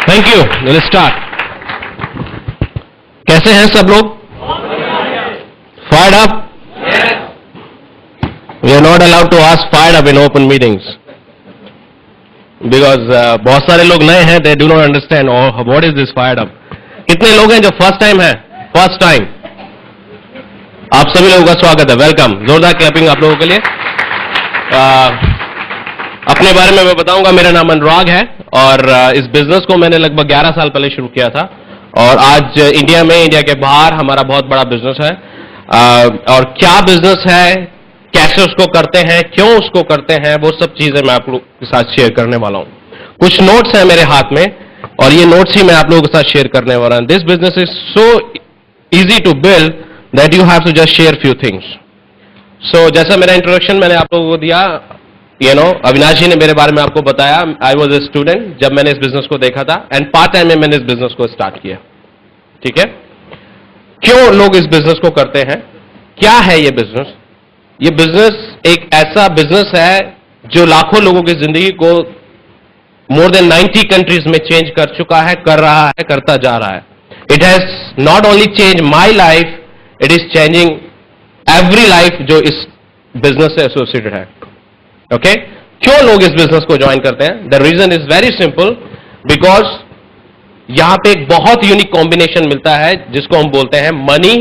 Thank you. Will start. कैसे हैं सब लोग? Fired up? We are not allowed to ask fired up in open meetings because बहुत सारे लोग नए हैं, they do not understand what is this fired up. कितने लोग हैं जो फर्स्ट टाइम है? First time. आप सभी लोगों का स्वागत है, वेलकम। जोरदार क्लैपिंग आप लोगों के लिए। अपने बारे में मैं बताऊंगा। मेरा नाम अनुराग है और इस बिजनेस को मैंने लगभग 11 साल पहले शुरू किया था और आज इंडिया में, इंडिया के बाहर हमारा बहुत बड़ा बिजनेस है। और क्या बिजनेस है, कैसे उसको करते हैं, क्यों उसको करते हैं, वो सब चीजें मैं आप लोगों के साथ शेयर करने वाला हूं। कुछ नोट्स हैं मेरे हाथ में और ये नोट्स ही मैं आप लोगों के साथ शेयर करने वाला हूं। This business is so easy to build that you have to just share few things. So जैसा मेरा इंट्रोडक्शन मैंने आप लोगों को दिया, अविनाश जी ने मेरे बारे में आपको बताया। आई वॉज ए स्टूडेंट जब मैंने इस बिजनेस को देखा था एंड पार्ट टाइम में मैंने इस बिजनेस को स्टार्ट किया। ठीक है, क्यों लोग इस बिजनेस को करते हैं, क्या है ये बिजनेस? ये बिजनेस एक ऐसा बिजनेस है जो लाखों लोगों की जिंदगी को मोर देन 90 कंट्रीज में चेंज कर चुका है, कर रहा है, करता जा रहा है। It has not only change my life, it is changing every life जो इस बिजनेस से एसोसिएटेड है। ओके, क्यों लोग इस बिजनेस को ज्वाइन करते हैं? The reason is very simple, because यहां पे एक बहुत यूनिक कॉम्बिनेशन मिलता है जिसको हम बोलते हैं मनी,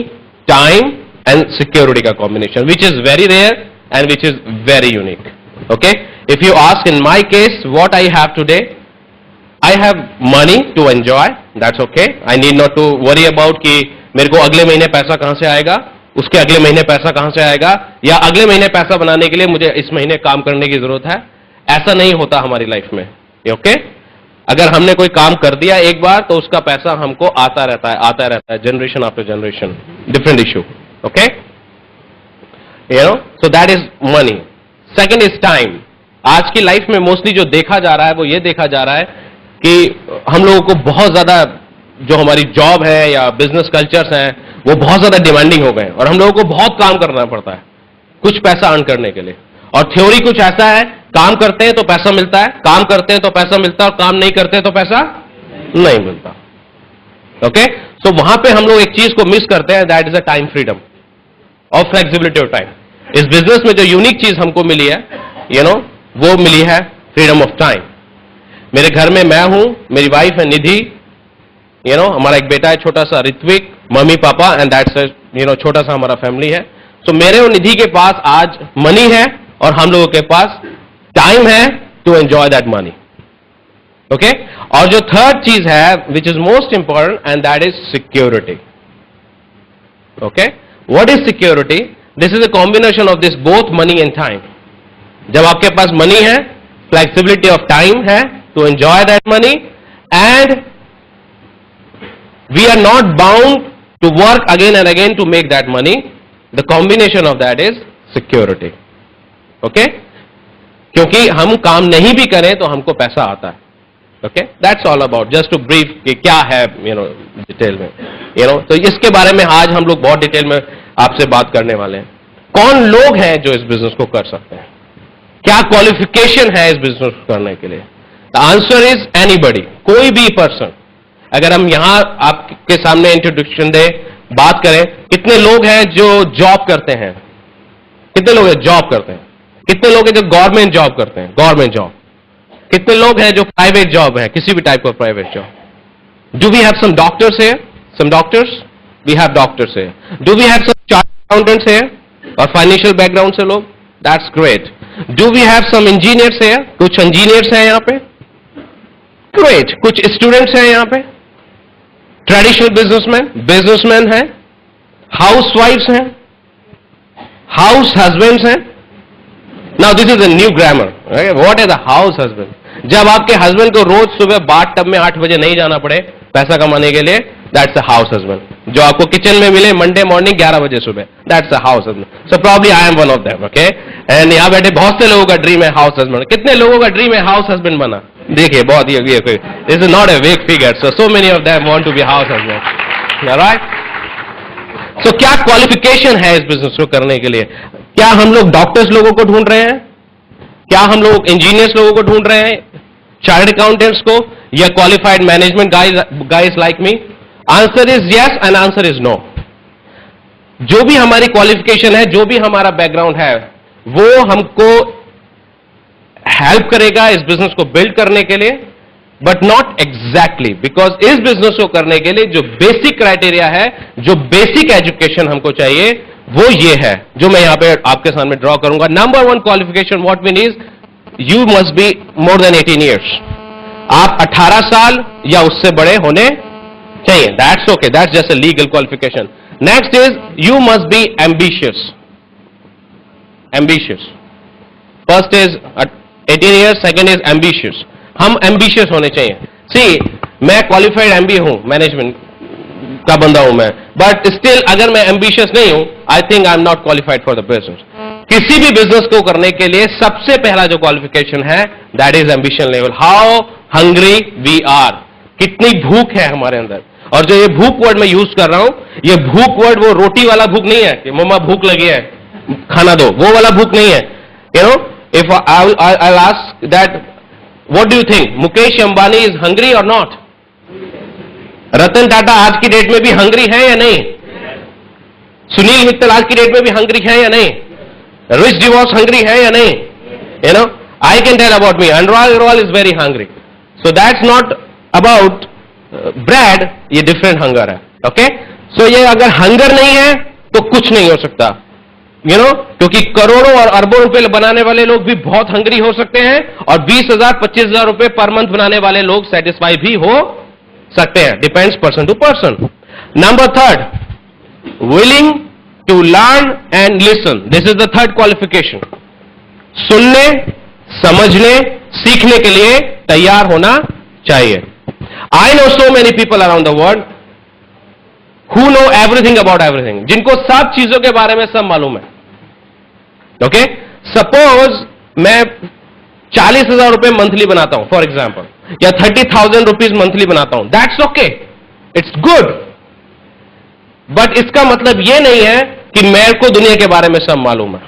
टाइम एंड सिक्योरिटी का combination, which is very rare and which is very unique. Okay, if you ask in my case what I have today, I have money to enjoy, that's okay. I need not to worry about कि मेरे को अगले महीने पैसा कहां से आएगा, उसके अगले महीने पैसा कहां से आएगा, या अगले महीने पैसा बनाने के लिए मुझे इस महीने काम करने की जरूरत है। ऐसा नहीं होता हमारी लाइफ में। ओके, अगर हमने कोई काम कर दिया एक बार तो उसका पैसा हमको आता रहता है, generation after generation, different issue. Okay, so that is money. Second is time. आज की लाइफ में मोस्टली जो देखा जा रहा है वो ये देखा जा रहा है कि हम लोगों को बहुत ज्यादा जो हमारी जॉब है या बिजनेस कल्चर्स हैं वो बहुत ज्यादा डिमांडिंग हो गए और हम लोगों को बहुत काम करना पड़ता है कुछ पैसा अर्न करने के लिए। और थ्योरी कुछ ऐसा है, काम करते हैं तो पैसा मिलता है, काम करते हैं तो पैसा मिलता है, और काम नहीं करते तो पैसा नहीं मिलता। ओके, सो वहां पे हम लोग एक चीज को मिस करते हैं, that is a time freedom और फ्लेक्सिबिलिटी ऑफ टाइम। इस बिजनेस में जो यूनिक चीज हमको मिली है, वो मिली है फ्रीडम ऑफ टाइम। मेरे घर में मैं हूं, मेरी वाइफ है निधि, हमारा एक बेटा है छोटा सा Ritwik, mummy papa, and that's छोटा सा हमारा फैमिली है। तो मेरे और निधि के पास आज मनी है और हम लोगों के पास टाइम है to enjoy that money. Okay, और जो थर्ड चीज है which is most important and that is security. Okay, what is security? This is a combination of this both money and time. जब आपके पास मनी है, फ्लेक्सिबिलिटी ऑफ टाइम है to enjoy that money, and we are not bound to work again and again to make that money. The combination of that is security. Okay, क्योंकि हम काम नहीं भी करें तो हमको पैसा आता है। Okay, that's all about, just to brief कि क्या है डिटेल में, तो इसके बारे में आज हम लोग बहुत डिटेल में आपसे बात करने वाले हैं। कौन लोग हैं जो इस बिजनेस को कर सकते हैं, क्या क्वालिफिकेशन है इस बिजनेस को करने के लिए? द आंसर इज एनीबडी, कोई भी पर्सन। अगर हम यहां आपके सामने इंट्रोडक्शन दे, बात करें, कितने लोग हैं जो जॉब करते हैं? कितने लोग हैं जॉब करते हैं? कितने लोग हैं जो गवर्नमेंट जॉब करते हैं, गवर्नमेंट जॉब? कितने लोग हैं जो प्राइवेट जॉब है, किसी भी टाइप का private job? Do we have some doctors here? Some doctors? We have doctors here. Do we have some chartered accountants here और फाइनेंशियल बैकग्राउंड से लोग? That's great. Do we have some engineers here? कुछ engineers हैं यहाँ पे? Great. कुछ students हैं यहाँ पे? ट्रेडिशनल बिजनेसमैन हैं, हाउसवाइफ्स हैं, हाउस हस्बैंड्स हैं। Now this is a new grammar. What is a house husband? जब आपके हस्बैंड को रोज सुबह बाथ टब में 8 बजे नहीं जाना पड़े पैसा कमाने के लिए, दैट्स अ हाउस हस्बैंड। जो आपको किचन में मिले मंडे मॉर्निंग 11 बजे सुबह, that's a house husband. So probably I am one of them. Okay, and यहां बैठे बहुत से लोगों का ड्रीम है हाउस हस्बैंड। कितने लोगों का ड्रीम है हाउस हस्बैंड बना? देखिए, बहुत ही this is not a weak figure, so many of them want to be house husband. Alright, so क्या क्वालिफिकेशन है इस बिजनेस को करने के लिए? क्या हम लोग डॉक्टर्स लोगों को ढूंढ रहे हैं? क्या हम लोग इंजीनियर्स लोगों को ढूंढ रहे हैं? चार्टर्ड अकाउंटेंट्स को? या qualified management guys like me? Answer is yes and answer is no. जो भी हमारी क्वालिफिकेशन है, जो भी हमारा बैकग्राउंड है, वो हमको हेल्प करेगा इस बिजनेस को बिल्ड करने के लिए, बट नॉट एग्जैक्टली, बिकॉज इस बिजनेस को करने के लिए जो बेसिक क्राइटेरिया है, जो बेसिक एजुकेशन हमको चाहिए, वो ये है जो मैं यहां पे आपके सामने ड्रॉ करूंगा. Number one qualification what we need, you must be more than 18 years. आप 18 साल या उससे बड़े होने चाहिए. That's okay, that's just a legal qualification. Next is you must be ambitious. Ambitious, first is 18 years, second is ambitious. हम ambitious होने चाहिए. सी, मैं क्वालिफाइड एमबी हूं, मैनेजमेंट का बंदा हूं मैं, बट स्टिल अगर मैं एम्बिशियस नहीं हूं, I think I am not qualified for the business. किसी भी बिजनेस को करने के लिए सबसे पहला जो क्वालिफिकेशन है, that is ambition level. How hungry we are, कितनी भूख है हमारे अंदर. और जो ये भूख वर्ड मैं यूज कर रहा हूं, ये भूख वर्ड वो रोटी वाला भूख नहीं है कि मम्मा भूख लगी है खाना दो, वो वाला भूख नहीं है. You no, if I ask that, what do you think, Mukesh Ambani is hungry और नॉट? रतन टाटा आज की डेट में भी हंग्री है या नहीं? सुनील मित्तल आज की डेट में भी हंग्री है या नहीं? रिच डिवॉर्स हंग्री है या नहीं? You know, I can tell about me, Anurag Agrawal is very hungry. So that's not about bread, ये डिफरेंट हंगर है. ओके, सो ये अगर हंगर नहीं है तो कुछ नहीं हो सकता. यू नो, क्योंकि करोड़ों और अरबों रुपए बनाने वाले लोग भी बहुत हंग्री हो सकते हैं, और 20,000 25,000 रुपए पर मंथ बनाने वाले लोग सेटिस्फाई भी हो सकते हैं. Depends person to person. Number third, willing to learn and listen. This is the third qualification. सुनने, समझने, सीखने के लिए तैयार होना चाहिए. I know so many people around the world who know everything about everything, जिनको सब चीजों के बारे में सब मालूम है. ओके, सपोज मैं 40,000 रुपए मंथली बनाता हूं फॉर एग्जाम्पल, या 30,000 रुपीज मंथली बनाता हूं. That's okay, it's good, but इसका मतलब यह नहीं है कि मेरे को दुनिया के बारे में सब मालूम है.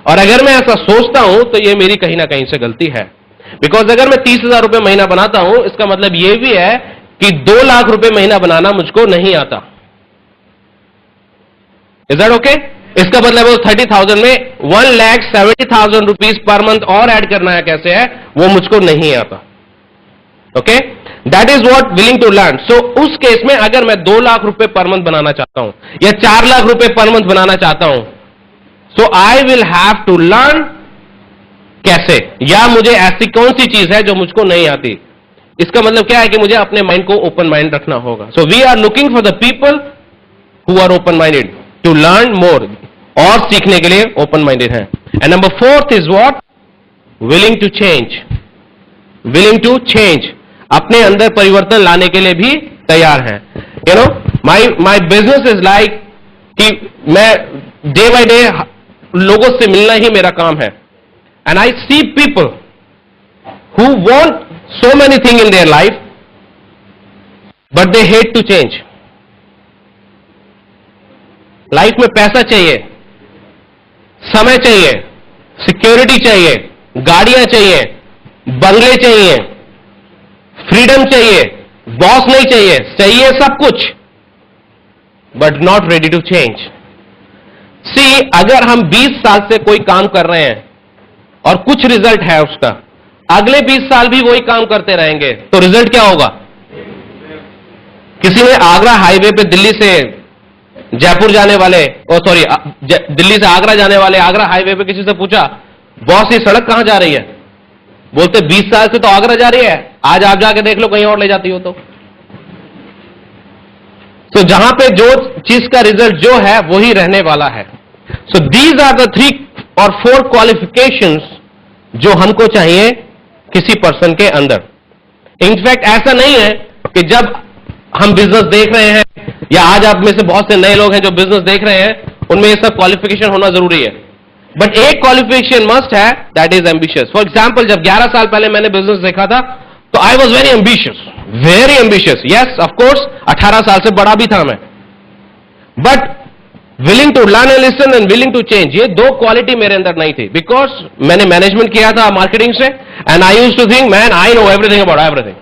और अगर मैं ऐसा सोचता हूं तो यह मेरी कहीं ना कहीं से गलती है. बिकॉज अगर मैं 30,000 रुपए महीना बनाता हूं, इसका मतलब यह भी है कि 2 लाख रुपए महीना बनाना मुझको नहीं आता. Is that okay? इसका मतलब 30,000 में 1,70,000 रुपीज पर मंथ और ऐड करना है, कैसे है वो मुझको नहीं आता. Okay, that is what willing to learn. So उस केस में अगर मैं 2 लाख रुपए पर मंथ बनाना चाहता हूं या 4 लाख रुपए पर मंथ बनाना चाहता हूं, so I will have to learn. कैसे, या मुझे ऐसी कौन सी चीज है जो मुझको नहीं आती. इसका मतलब क्या है कि मुझे अपने माइंड को ओपन माइंड रखना होगा. So we are looking for the people who are open minded to learn more, और सीखने के लिए ओपन माइंडेड है. And number fourth is what, willing to change. Willing to change, अपने अंदर परिवर्तन लाने के लिए भी तैयार है. You know, my business is like कि मैं डे बाय डे लोगों से मिलना ही मेरा काम है. And I see people who want so many thing in their life, but they hate to change. Life में पैसा चाहिए, समय चाहिए, सिक्योरिटी चाहिए, गाड़ियां चाहिए, बंगले चाहिए, फ्रीडम चाहिए, बॉस नहीं चाहिए, चाहिए सब कुछ, but not ready to change. See, अगर हम 20 साल से कोई काम कर रहे हैं और कुछ रिजल्ट है उसका, अगले 20 साल भी वही काम करते रहेंगे, तो रिजल्ट क्या होगा? किसी ने आगरा हाईवे पे दिल्ली से जयपुर जाने वाले, सॉरी दिल्ली से आगरा जाने वाले आगरा हाईवे पे किसी से पूछा, बॉस ये सड़क कहां जा रही है? बोलते 20 साल से तो आगरा जा रही है, आज आप जाके देख लो कहीं और ले जाती हो तो. सो जहां पे जो चीज का रिजल्ट जो है वही रहने वाला है. सो दीज आर द 3 और 4 क्वालिफिकेशंस जो हमको चाहिए किसी पर्सन के अंदर. इनफैक्ट ऐसा नहीं है कि जब हम बिजनेस देख रहे हैं, या आज आप में से बहुत से नए लोग हैं जो बिजनेस देख रहे हैं, उनमें ये सब क्वालिफिकेशन होना जरूरी है. बट एक क्वालिफिकेशन मस्ट है, that is ambitious. For example, जब 11 साल पहले मैंने बिजनेस देखा था तो I was very ambitious, very ambitious. Yes, of course 18 साल से बड़ा भी था मैं, but willing to learn and listen and willing to change, ये 2 क्वालिटी मेरे अंदर नहीं थी. बिकॉज मैंने मैनेजमेंट किया था मार्केटिंग से, and I used to think, man I know everything about everything.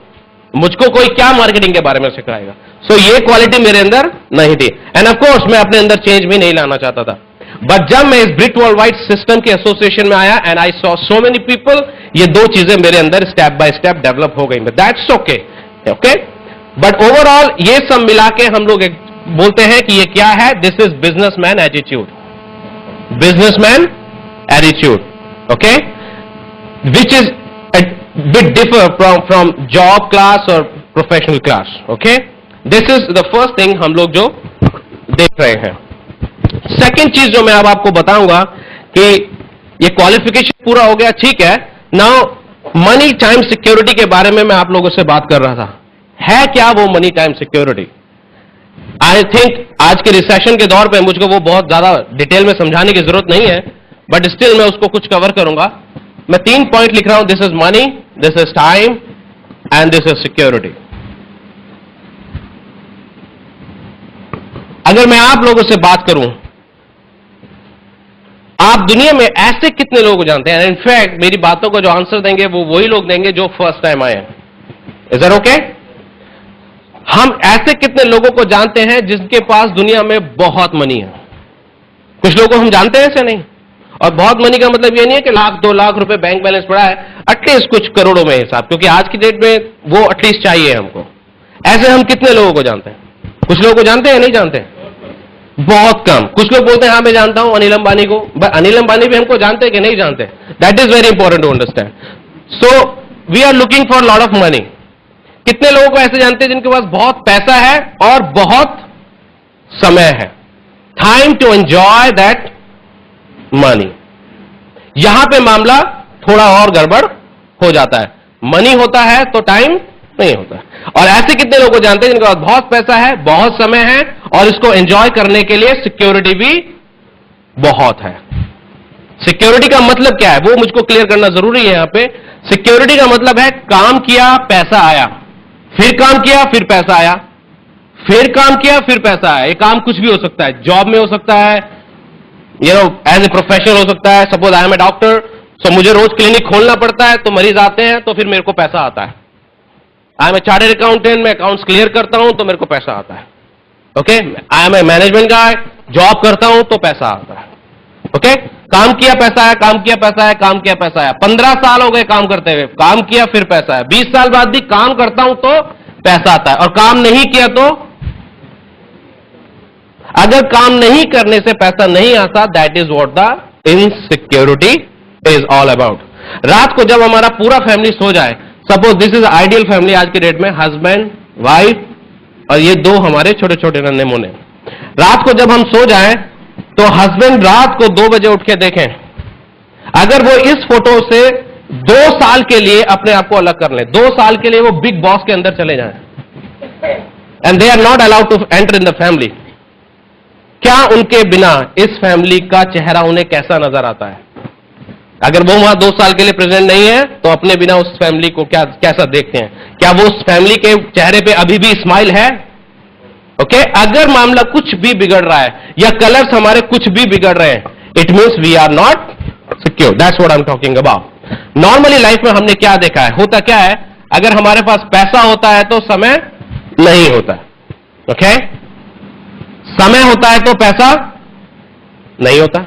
मुझको कोई क्या मार्केटिंग के बारे में सिखाएगा? सो ये क्वालिटी मेरे अंदर नहीं थी, एंड ऑफ कोर्स मैं अपने अंदर चेंज भी नहीं लाना चाहता था। बट जब मैं इस ब्रिक वर्ल्ड वाइड सिस्टम के एसोसिएशन में आया and I saw so many people, ये दो चीजें मेरे अंदर स्टेप बाय स्टेप डेवलप हो गई। That's okay, okay. But overall ये सब मिला के हम लोग बोलते हैं कि ये क्या है? This is businessman attitude, businessman attitude, okay, which is bit differ from job class or professional class, okay? This is the first thing हम लोग जो देख रहे हैं। सेकेंड चीज जो मैं अब आपको बताऊंगा कि ये क्वालिफिकेशन पूरा हो गया, ठीक है। नाउ मनी टाइम सिक्योरिटी के बारे में मैं आप लोगों से बात कर रहा था। है क्या वो money time security? I think आज के रिसेशन के दौर पे मुझको वो बहुत ज्यादा डिटेल में समझाने की जरूरत नहीं है, बट स्टिल मैं उसको कुछ कवर करूंगा। मैं 3 पॉइंट लिख रहा हूं, this is money, this is time and this is security. अगर मैं आप लोगों से बात करूं, आप दुनिया में ऐसे कितने लोग जानते हैं, इनफैक्ट मेरी बातों को जो आंसर देंगे वो वही लोग देंगे जो फर्स्ट टाइम आए हैं। Is that okay? हम ऐसे कितने लोगों को जानते हैं जिनके पास दुनिया में बहुत मनी है? कुछ लोगों को हम जानते हैं, ऐसे नहीं। और बहुत मनी का मतलब ये नहीं है कि लाख 2 लाख रुपए बैंक बैलेंस पड़ा है, एटलीस्ट कुछ करोड़ों में हिसाब, क्योंकि आज की डेट में वो एटलीस्ट चाहिए हमको। ऐसे हम कितने लोगों को जानते हैं? कुछ लोगों को जानते हैं, नहीं जानते? बहुत कम। कुछ लोग बोलते हैं हाँ मैं जानता हूं अनिल अंबानी को, बट अनिल अंबानी भी हमको जानते हैं कि नहीं जानते? That is very important to understand. So we are looking for lot of money. कितने लोगों को ऐसे जानते हैं जिनके पास बहुत पैसा है और बहुत समय है? Time to enjoy that money. यहां पे मामला थोड़ा और गड़बड़ हो जाता है। मनी होता है तो टाइम नहीं होता है। और ऐसे कितने लोगों को जानते हैं जिनके पास बहुत पैसा है, बहुत समय है और इसको एंजॉय करने के लिए सिक्योरिटी भी बहुत है। सिक्योरिटी का मतलब क्या है वो मुझको क्लियर करना जरूरी है। यहां पे सिक्योरिटी का मतलब है काम किया पैसा आया, फिर काम किया फिर पैसा आया, फिर काम किया फिर पैसा आया। ये काम कुछ भी हो सकता है, जॉब में हो सकता है, एज ए प्रोफेशनल हो सकता है। Suppose I am a doctor, so मुझे रोज क्लिनिक खोलना पड़ता है, तो मरीज आते हैं तो फिर मेरे को पैसा आता है। I am a chartered accountant, मैं अकाउंट्स क्लियर करता हूं तो मेरे को पैसा आता है। Okay, I am a management guy, job करता हूं तो पैसा आता है। ओके, काम किया पैसा आया, काम किया पैसा आया, काम किया पैसा आया। 15 साल हो गए काम करते हुए, काम किया फिर पैसा आया। 20 साल बाद भी काम करता हूं तो पैसा आता है, और काम नहीं किया तो, अगर काम नहीं करने से पैसा नहीं आता, that is what the insecurity is all about. रात को जब हमारा पूरा फैमिली सो जाए, suppose this is ideal family आज की डेट में, हस्बैंड वाइफ और ये 2 हमारे छोटे छोटे नन्हे मुन्ने, रात को जब हम सो जाएं तो हस्बैंड रात को 2 बजे उठ के देखें, अगर वो इस फोटो से 2 साल के लिए अपने आप को अलग कर ले, 2 साल के लिए वो बिग बॉस के अंदर चले जाएं and they are not allowed to enter in the family, क्या उनके बिना इस फैमिली का चेहरा उन्हें कैसा नजर आता है? अगर वो वहां 2 साल के लिए प्रेजेंट नहीं है तो अपने बिना उस फैमिली को कैसा देखते हैं? क्या वो उस फैमिली के चेहरे पे अभी भी स्माइल है? ओके, अगर मामला कुछ भी बिगड़ रहा है या कलर्स हमारे कुछ भी बिगड़ रहे हैं, it means we are not secure. That's what I am talking about. Normally life में हमने क्या देखा है, होता क्या है, अगर हमारे पास पैसा होता है तो समय नहीं होता। ओके, समय होता है तो पैसा नहीं होता।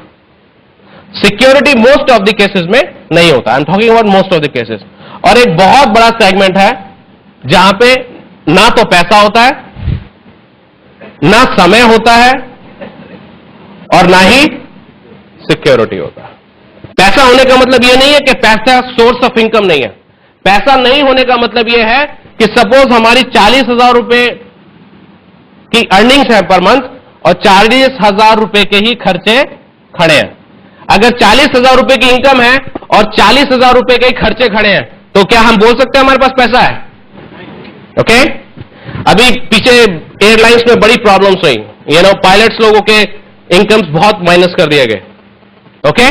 Security most of the cases में नहीं होता। आई am talking about most of the cases. और एक बहुत बड़ा सेगमेंट है जहां पे ना तो पैसा होता है, ना समय होता है और ना ही सिक्योरिटी होता है। पैसा होने का मतलब यह नहीं है कि पैसा सोर्स ऑफ इनकम नहीं है। पैसा नहीं होने का मतलब यह है कि सपोज हमारी 40,000 रुपए की अर्निंग्स है पर मंथ और 40,000 रुपए के ही खर्चे खड़े हैं। अगर 40,000 रुपए की इनकम है और 40,000 रुपए के ही खर्चे खड़े हैं, तो क्या हम बोल सकते हैं हमारे पास पैसा है? ओके, अभी पीछे एयरलाइंस में बड़ी प्रॉब्लम्स हुई, पायलट्स लोगों के इनकम्स बहुत माइनस कर दिए गए। Okay,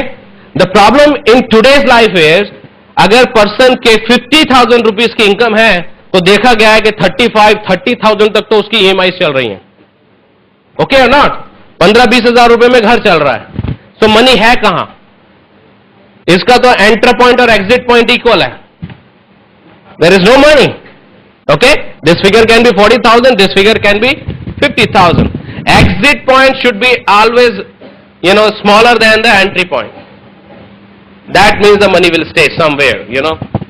the problem in today's life is, अगर पर्सन के 50,000 रुपीज की इनकम है तो देखा गया है कि 30,000 तक तो उसकी ईएमआई चल रही है। ओके और नॉट, 15-20 हजार रुपए में घर चल रहा है। तो मनी है कहां? इसका तो एंटर पॉइंट और एग्जिट पॉइंट इक्वल है। There is no money. Okay, this figure can be 40,000, this figure can be 50,000. Exit point should be always, smaller than the entry point. That means the money will stay somewhere.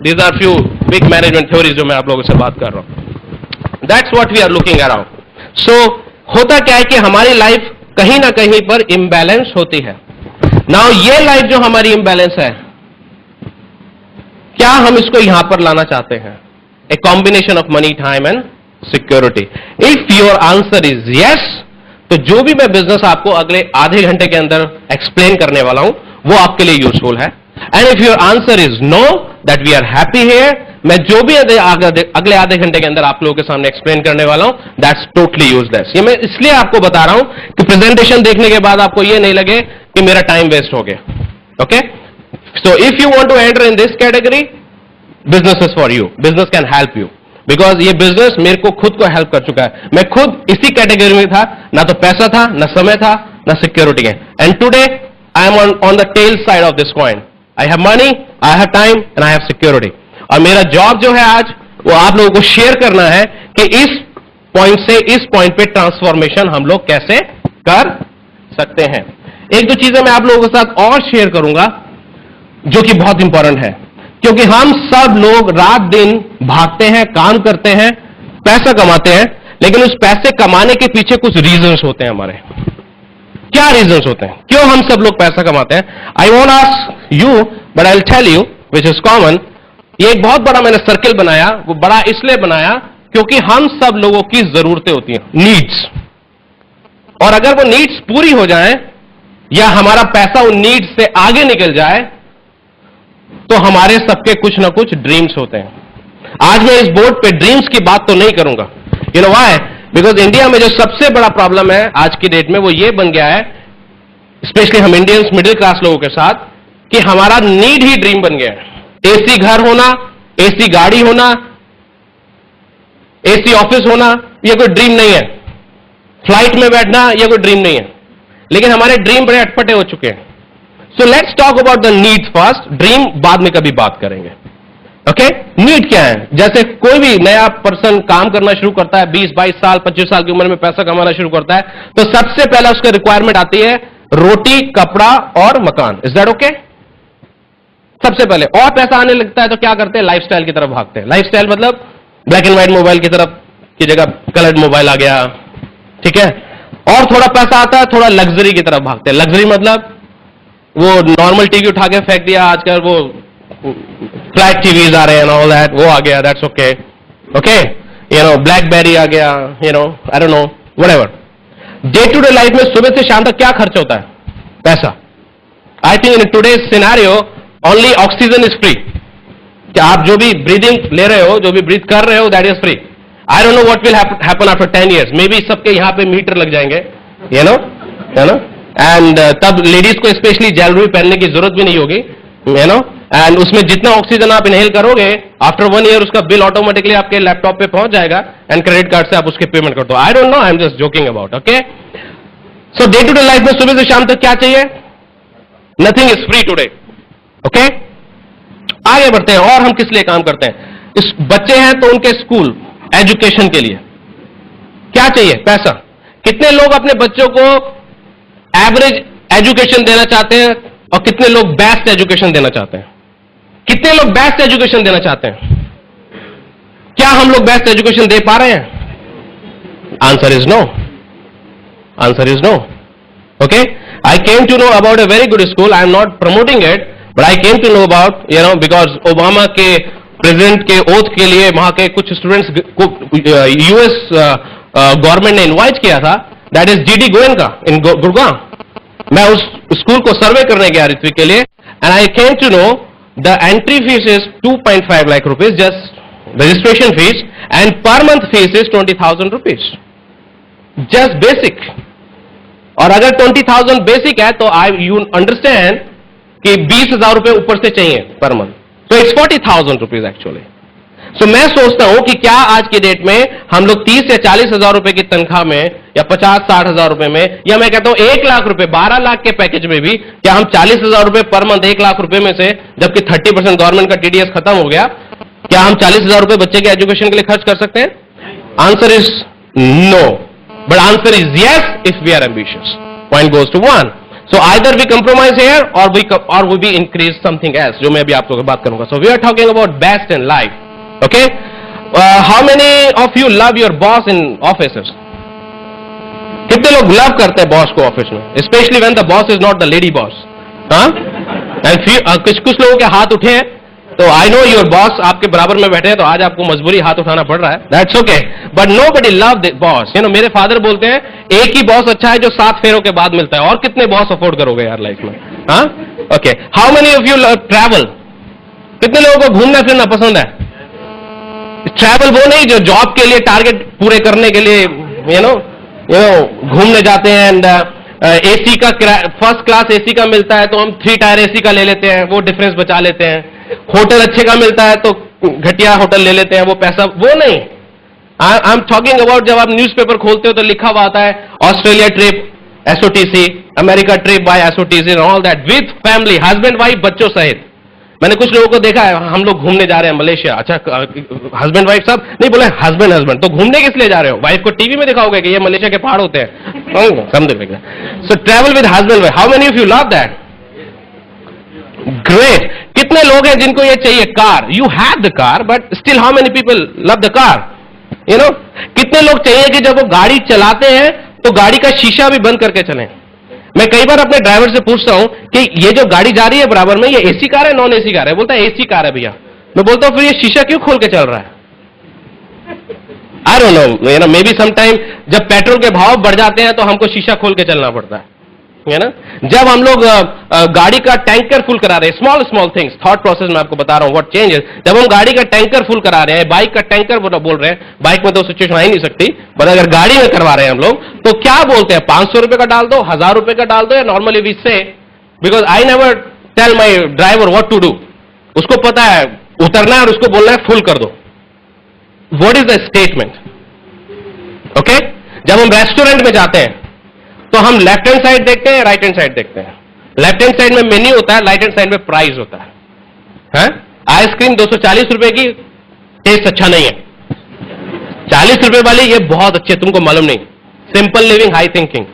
These are few big management theories जो मैं आप लोगों से बात कर रहा हूं. That's what we are looking around. So होता क्या है कि हमारी लाइफ कहीं ना कहीं पर इम्बैलेंस होती है. Now ये लाइफ जो हमारी इम्बैलेंस है, क्या हम इसको यहां पर लाना चाहते हैं? A combination of money, time and security. If your answer is yes, तो जो भी मैं बिजनेस आपको अगले आधे घंटे के अंदर एक्सप्लेन करने वाला हूं वो आपके लिए यूजफुल है. And if your answer is no, that we are happy here, मैं जो भी अगले आधे घंटे के अंदर आप लोगों के सामने एक्सप्लेन करने वाला हूं, दैट्स टोटली यूजलेस. ये मैं इसलिए आपको बता रहा हूं कि प्रेजेंटेशन देखने के बाद आपको ये नहीं लगे कि मेरा टाइम वेस्ट हो गया. Okay, so if you want to enter in this category, business is for you. Business can help you, because ये बिजनेस मेरे को खुद को हेल्प कर चुका है. मैं खुद इसी कैटेगरी में था, ना तो पैसा था, ना समय था, ना सिक्योरिटी है. And today I am on the tail side of this coin. I have money, I have time and I have security. और मेरा जॉब जो है आज वो आप लोगों को शेयर करना है कि इस पॉइंट से इस पॉइंट पे ट्रांसफॉर्मेशन हम लोग कैसे कर सकते हैं. एक दो चीजें मैं आप लोगों के साथ और शेयर करूंगा जो कि बहुत इंपॉर्टेंट है, क्योंकि हम सब लोग रात दिन भागते हैं, काम करते हैं, पैसा कमाते हैं, लेकिन उस पैसे कमाने के पीछे कुछ रीजंस होते हैं हमारे. क्या रीजंस होते हैं, क्यों हम सब लोग पैसा कमाते हैं? I won't ask you, but I will tell you which is common. ये एक बहुत बड़ा मैंने सर्किल बनाया. वो बड़ा इसलिए बनाया क्योंकि हम सब लोगों की जरूरतें होती हैं, नीड्स. और अगर वो नीड्स पूरी हो जाएं या हमारा पैसा उन नीड्स से आगे निकल जाए, तो हमारे सबके कुछ ना कुछ ड्रीम्स होते हैं. आज मैं इस बोर्ड पे ड्रीम्स की बात तो नहीं करूंगा. You know why? Because India में जो सबसे बड़ा प्रॉब्लम है आज की डेट में वो ये बन गया है, स्पेशली हम इंडियंस मिडिल क्लास लोगों के साथ, कि हमारा नीड ही ड्रीम बन गया है. एसी घर होना, एसी गाड़ी होना, एसी ऑफिस होना, ये कोई ड्रीम नहीं है. फ्लाइट में बैठना, ये कोई ड्रीम नहीं है. लेकिन हमारे ड्रीम बड़े अटपटे हो चुके हैं. So let's talk about the need first. Dream बाद में कभी बात करेंगे. ओके, नीड क्या है? जैसे कोई भी नया पर्सन काम करना शुरू करता है, 20-22 साल 25 साल की उम्र में पैसा कमाना शुरू करता है, तो सबसे पहला उसका रिक्वायरमेंट आती है रोटी, कपड़ा और मकान. Is that okay? सबसे पहले. और पैसा आने लगता है तो क्या करते हैं? लाइफस्टाइल की तरफ भागते हैं. लाइफस्टाइल मतलब ब्लैक एंड व्हाइट मोबाइल की तरफ की जगह कलर्ड मोबाइल आ गया. ठीक है. और थोड़ा पैसा आता है, थोड़ा लग्जरी की तरफ भागते हैं. लग्जरी मतलब वो नॉर्मल टीवी उठा के फेंक दिया, आजकल वो फ्लैट टीवीज आ रहे हैं, ऑल दैट, वो आ गया, दैट्स ओके. ओके, ब्लैकबेरी आ गया, I don't know, whatever. Day to day life में सुबह से शाम तक क्या खर्च होता है? पैसा. I think in today's scenario only oxygen is free. क्या आप जो भी ब्रीदिंग ले रहे हो, जो भी ब्रीथ कर रहे हो, that is free. I don't know what will happen after 10 years. May be सबके यहां पे मीटर लग जाएंगे, यू नो. एंड तब लेडीज को स्पेशली ज्वेलरी पहनने की जरूरत भी नहीं होगी, एंड उसमें जितना ऑक्सीजन आप इनहेल करोगे, आफ्टर 1 year उसका बिल ऑटोमेटिकली आपके लैपटॉप पे पहुंच जाएगा एंड क्रेडिट कार्ड से आप उसके पेमेंट कर दो. I don't know, I am just joking about. Okay, so day to day life में सुबह से शाम तक क्या चाहिए? Nothing is free today. Okay, आगे बढ़ते हैं. और हम किस लिए काम करते हैं? इस बच्चे हैं तो उनके स्कूल एजुकेशन के लिए क्या चाहिए? पैसा. कितने लोग अपने बच्चों को एवरेज एजुकेशन देना चाहते हैं और कितने लोग बेस्ट एजुकेशन देना चाहते हैं? कितने लोग बेस्ट एजुकेशन देना चाहते हैं? क्या हम लोग बेस्ट एजुकेशन दे पा रहे हैं? Answer is no. Answer is no. Okay, I came to know about a very good school. I am not promoting it, but I came to know about, because Obama के president के oath के लिए वहां के कुछ students को US government ने invite किया था. दैट इज जीडी गोयनका इन गुड़गांव. मैं उस स्कूल को सर्वे करने गया ऋत्विक के लिए, and I came to know the entry fees is 2.5 lakh rupees, just registration fees, and per month fees is 20,000 rupees, just basic. और अगर 20,000 बेसिक है तो यू अंडरस्टैंड कि 20,000 रुपए ऊपर से चाहिए पर month. So it's 40,000 rupees actually. So मैं सोचता हूं कि क्या आज की डेट में हम लोग 30 या 40,000 रुपए की तनख्वाह में, या 50-60 हजार रुपए में, या मैं कहता हूं 1 लाख रुपए, 12 लाख के पैकेज में भी, क्या हम 40,000 रुपए पर मंथ 1 लाख रुपए में से, जबकि 30% गवर्नमेंट का टीडीएस खत्म हो गया, क्या हम 40,000 रुपए बच्चे के एजुकेशन के लिए खर्च कर सकते हैं? Answer is no, but answer is yes if we are ambitious. Point goes to 1. So either we compromise here or we increase something else, जो मैं अभी आप लोगों से बात करूंगा. So we are talking about best in life. Okay? How many of you love your boss in offices? कितने लोग लव करते हैं बॉस को ऑफिस में, specially when the boss is not the lady boss. हाँ, एंड कुछ लोगों के हाथ उठे हैं, तो आई नो योर बॉस आपके बराबर में बैठे हैं, तो आज आपको मजबूरी हाथ उठाना पड़ रहा है. That's okay, but nobody love the boss. You know, मेरे फादर बोलते हैं एक ही बॉस अच्छा है जो 7 फेरों के बाद मिलता है. और कितने बॉस अफोर्ड करोगे यार लाइफ में? हाँ, okay. How many of you love travel? कितने लोगों को घूमना फिरना पसंद है? ट्रैवल वो नहीं जो जॉब के लिए टारगेट पूरे करने के लिए यू नो घूमने जाते हैं. एंड एसी का फर्स्ट क्लास एसी का मिलता है तो हम 3 टायर एसी का ले लेते हैं, वो डिफरेंस बचा लेते हैं. होटल अच्छे का मिलता है तो घटिया होटल ले लेते हैं, वो पैसा वो नहीं. आई एम टॉकिंग अबाउट जब आप न्यूज़पेपर खोलते हो तो लिखा हुआ आता है Australia trip SOTC, America trip by SOTC, all that with family, husband wife बच्चों सहित. मैंने कुछ लोगों को देखा है, हम लोग घूमने जा रहे हैं मलेशिया. अच्छा, हस्बैंड वाइफ सब नहीं बोले, हस्बैंड हस्बैंड. तो घूमने किस लिए जा रहे हो? वाइफ को टीवी में दिखाओगे कि ये मलेशिया के पहाड़ होते हैं, समझे? So travel with husband wife. How many of you love that? Great. कितने लोग हैं जिनको ये चाहिए car? You have the car, but still how many people love the car? You know, कितने लोग चाहिए कि जब वो गाड़ी चलाते हैं तो गाड़ी का शीशा भी बंद करके चलें? मैं कई बार अपने ड्राइवर से पूछता हूं कि ये जो गाड़ी जा रही है बराबर में, ये एसी कार है नॉन एसी कार है? बोलता है एसी कार है भैया. मैं बोलता हूं फिर ये शीशा क्यों खोल के चल रहा है? आई don't no, you know, may be sometime जब पेट्रोल के भाव बढ़ जाते हैं तो हमको शीशा खोल के चलना पड़ता है ना. जब हम लोग गाड़ी का टैंकर फुल करा रहे हैं, स्मॉल थिंग्स, थॉट प्रोसेस में आपको बता रहा हूं व्हाट चेंजेस. जब हम गाड़ी का टैंकर फुल करा रहे हैं, बाइक का टैंकर बोल रहे हैं, बाइक में तो सिचुएशन आ ही नहीं सकती, पर अगर गाड़ी में करवा रहे हैं हम लोग तो क्या बोलते हैं? 500 रुपए का डाल दो, 1000 रुपए का डाल दो, या normally we say, because I never tell my driver what to do. उसको पता है उतरना है और उसको बोलना है फुल कर दो. What is the statement? Okay, जब हम रेस्टोरेंट में जाते हैं तो हम लेफ्ट हैंड साइड देखते हैं, राइट हैंड साइड देखते हैं. लेफ्ट हैंड साइड में मेन्यू होता है, राइट हैंड साइड में प्राइस होता है. आइसक्रीम 240 रुपए की, टेस्ट अच्छा नहीं है. 40 रुपए वाली ये बहुत अच्छी है, तुमको मालूम नहीं. Simple living high thinking.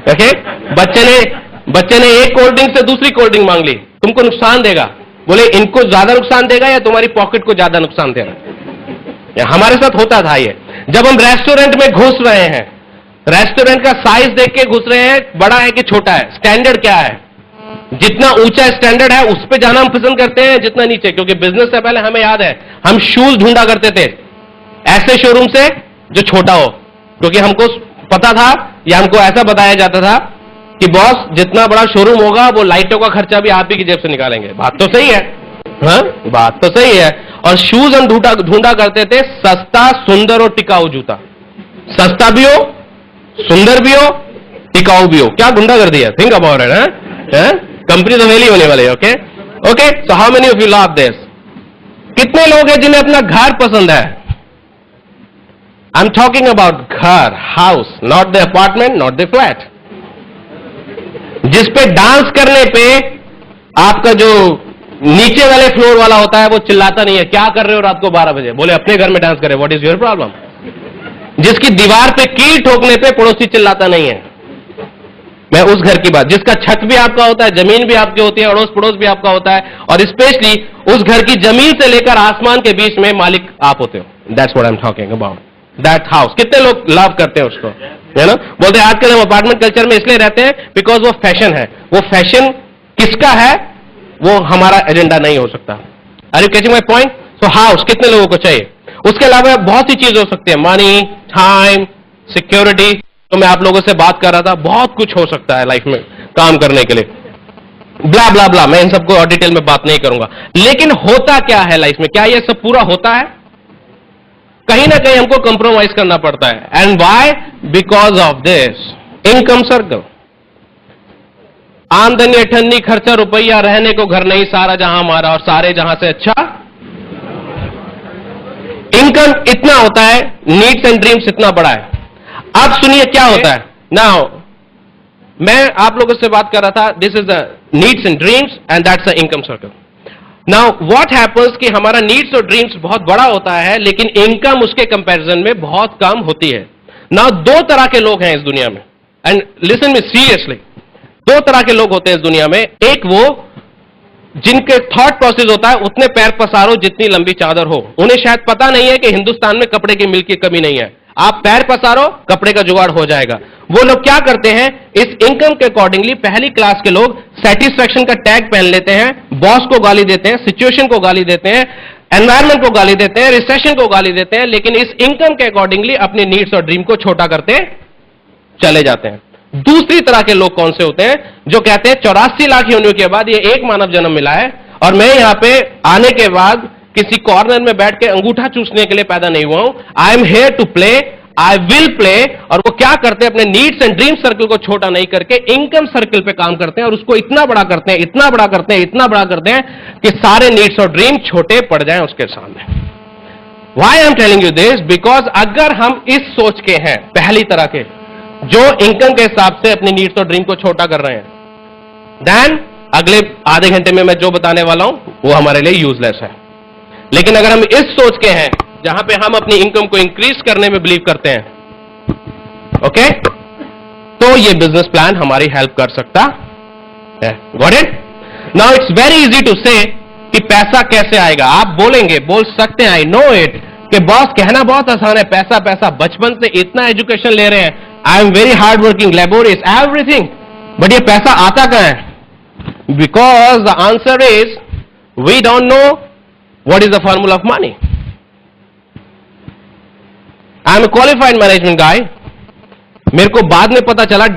Okay, बच्चे ने एक कोल्ड ड्रिंक से दूसरी कोल्ड ड्रिंक मांग ली, तुमको नुकसान देगा. बोले इनको ज्यादा नुकसान देगा या तुम्हारी पॉकेट को ज्यादा नुकसान देगा? हमारे साथ होता था ये. जब हम रेस्टोरेंट में घुस रहे हैं, रेस्टोरेंट का साइज देख के घुस रहे हैं, बड़ा है कि छोटा है, स्टैंडर्ड क्या है? जितना ऊंचा स्टैंडर्ड है उस पे जाना हम पसंद करते हैं जितना नीचे, क्योंकि बिजनेस से पहले हमें याद है हम शूज ढूंढा करते थे ऐसे शोरूम से जो छोटा हो, क्योंकि हमको पता था या हमको ऐसा बताया जाता था कि बॉस जितना बड़ा शोरूम होगा वो लाइटों का खर्चा भी आप ही की जेब से निकालेंगे. बात तो सही है. हाँ, बात तो सही है. और शूज हम ढूंढा करते थे सस्ता, सुंदर और टिकाऊ जूता. सस्ता भी हो, सुंदर भी हो, टिकाऊ भी हो. क्या गुंडा कर दिया? Think about it. कंपनी तो फेल ही होने वाली है. Okay okay, so how many of you love this? कितने लोग हैं जिन्हें अपना घर पसंद है? आई एम टॉकिंग अबाउट घर, house, not the apartment, not the flat. जिस पे डांस करने पे आपका जो नीचे वाले फ्लोर वाला होता है वो चिल्लाता नहीं है, क्या कर रहे हो रात को 12 बजे? बोले अपने घर में डांस करे, व्हाट इज योर प्रॉब्लम? जिसकी दीवार पे कील ठोकने पे पड़ोसी चिल्लाता नहीं है. मैं उस घर की बात, जिसका छत भी आपका होता है, जमीन भी आपकी होती है, अड़ोस पड़ोस भी आपका होता है, और स्पेशली उस घर की जमीन से लेकर आसमान के बीच में मालिक आप होते हो. That's what I am talking about, that house. कितने लोग लव करते हैं उसको? है ना, बोलते हैं आजकल हम अपार्टमेंट कल्चर में इसलिए रहते हैं बिकॉज वो फैशन है. वो फैशन किसका है वो हमारा एजेंडा नहीं हो सकता. Are you catching my point? So house कितने लोगों को चाहिए? उसके अलावा बहुत सी चीज हो सकती है, मनी, टाइम, सिक्योरिटी. तो मैं आप लोगों से बात कर रहा था, बहुत कुछ हो सकता है लाइफ में काम करने के लिए, ब्ला ब्ला ब्ला. मैं इन सबको और डिटेल में बात नहीं करूंगा. लेकिन होता क्या है लाइफ में? क्या ये सब पूरा होता है? कहीं ना कहीं हमको कंप्रोमाइज करना पड़ता है. And why? Because of this income circle. आमदनी, अठन्नी, खर्चा, रुपया, रहने को घर नहीं, सारा जहां हमारा और सारे जहां से अच्छा. इनकम इतना होता है, नीड्स एंड ड्रीम्स इतना बड़ा है. अब सुनिए क्या होता है. नाउ मैं आप लोगों से बात कर रहा था, this is the needs and dreams and that's the income circle. Now what happens कि हमारा नीड्स और ड्रीम्स बहुत बड़ा होता है, लेकिन इनकम उसके कंपैरिजन में बहुत कम होती है। नाउ दो तरह के लोग हैं इस दुनिया में, एंड लिसन मी सीरियसली, दो तरह के लोग होते हैं इस दुनिया में। एक वो जिनके थॉट प्रोसेस होता है उतने पैर पसारो जितनी लंबी चादर हो। उन्हें शायद पता नहीं है कि हिंदुस्तान में कपड़े की मिल की कमी नहीं है। आप पैर पसारो, कपड़े का जुगाड़ हो जाएगा। वो लोग क्या करते हैं, इस इनकम के अकॉर्डिंगली पहली क्लास के लोग सेटिस्फैक्शन का टैग पहन लेते हैं, बॉस को गाली देते हैं, सिचुएशन को गाली देते हैं, एनवायरमेंट को गाली देते हैं, रिसेशन को गाली देते हैं, लेकिन इस इनकम के अकॉर्डिंगली अपने नीड्स और ड्रीम को छोटा करते चले जाते हैं। दूसरी तरह के लोग कौन से होते हैं, जो कहते हैं 84 लाख योनियों के बाद ये एक मानव जन्म मिला है और मैं यहां पे आने के बाद किसी कॉर्नर में बैठ के अंगूठा चूसने के लिए पैदा नहीं हुआ हूं। I am here to play, I will play. और वो क्या करते हैं, अपने नीड्स एंड ड्रीम सर्कल को छोटा नहीं करके इनकम सर्कल पे काम करते हैं और उसको इतना बड़ा करते हैं, इतना बड़ा करते हैं, इतना बड़ा करते हैं कि सारे नीड्स और ड्रीम छोटे पड़ जाएं उसके सामने। Why I am telling you this, because अगर हम इस सोच के हैं, पहली तरह के जो इनकम के हिसाब से अपनी नीड्स और ड्रीम को छोटा कर रहे हैं, देन अगले आधे घंटे में मैं जो बताने वाला हूं वो हमारे लिए यूजलेस है। लेकिन अगर हम इस सोच के हैं जहां पे हम अपनी इनकम को इंक्रीज करने में बिलीव करते हैं, ओके, तो ये बिजनेस प्लान हमारी हेल्प कर सकता है। Got it? Now it's very easy to say कि पैसा कैसे आएगा। आप बोलेंगे, बोल सकते हैं, आई नो इट, कि बॉस कहना बहुत आसान है, पैसा पैसा, बचपन से इतना एजुकेशन ले रहे हैं, I am very hard working, laborious, everything, but ये पैसा आता कहां है? Because the answer is we don't know what is the formula of money. I am a qualified management guy. मेरे को बाद में पता चला,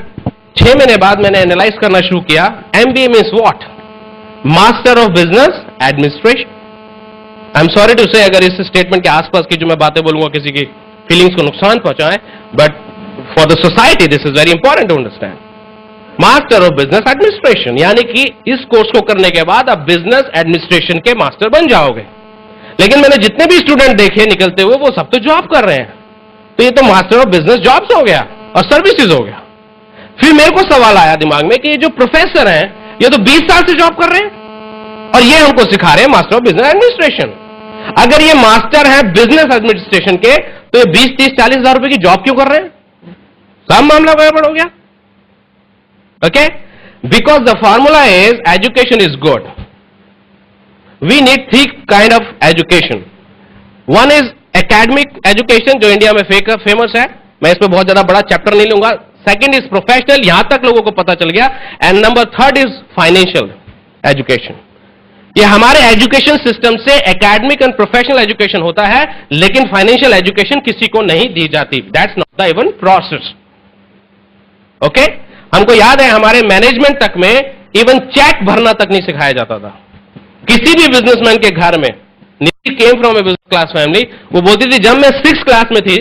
6 महीने बाद मैंने एनालाइज करना शुरू किया, MBA means what? Master of business administration. I am sorry to say अगर इस स्टेटमेंट के आसपास की जो मैं बातें बोलूंगा किसी की फीलिंग्स को नुकसान पहुंचाएं, but for the society this is very important to understand. Master of business administration, यानी कि इस कोर्स को करने के बाद आप बिजनेस एडमिनिस्ट्रेशन के मास्टर बन जाओगे। लेकिन मैंने जितने भी स्टूडेंट देखे निकलते हुए, वो सब तो जॉब कर रहे हैं, तो ये तो मास्टर ऑफ बिजनेस जॉब्स हो गया और सर्विसेज हो गया। फिर मेरे को सवाल आया दिमाग में कि ये जो प्रोफेसर हैं, ये तो 20 साल से जॉब कर रहे हैं और ये हमको सिखा रहे हैं मास्टर ऑफ बिजनेस एडमिनिस्ट्रेशन। अगर ये मास्टर है बिजनेस एडमिनिस्ट्रेशन के, तो ये 20, 30, 40 हजार रुपए की जॉब क्यों कर रहे हैं? सब मामला गड़बड़ हो गया। Okay, because the formula is education is good. We need 3 kind of education. One is academic education, जो इंडिया में फेमस है, मैं इस पर बहुत ज्यादा बड़ा चैप्टर नहीं लूंगा। सेकंड इज प्रोफेशनल, यहां तक लोगों को पता चल गया। And number 3 is financial education. ये हमारे एजुकेशन सिस्टम से एकेडमिक एंड प्रोफेशनल एजुकेशन होता है, लेकिन फाइनेंशियल एजुकेशन किसी को नहीं दी जाती। That's not the even process. Okay, हमको याद है हमारे मैनेजमेंट तक में इवन चेक भरना तक नहीं सिखाया जाता था। किसी भी बिजनेसमैन के घर में, नीति came from A business class family, वो बोलती थी, जब मैं 6th क्लास में थी,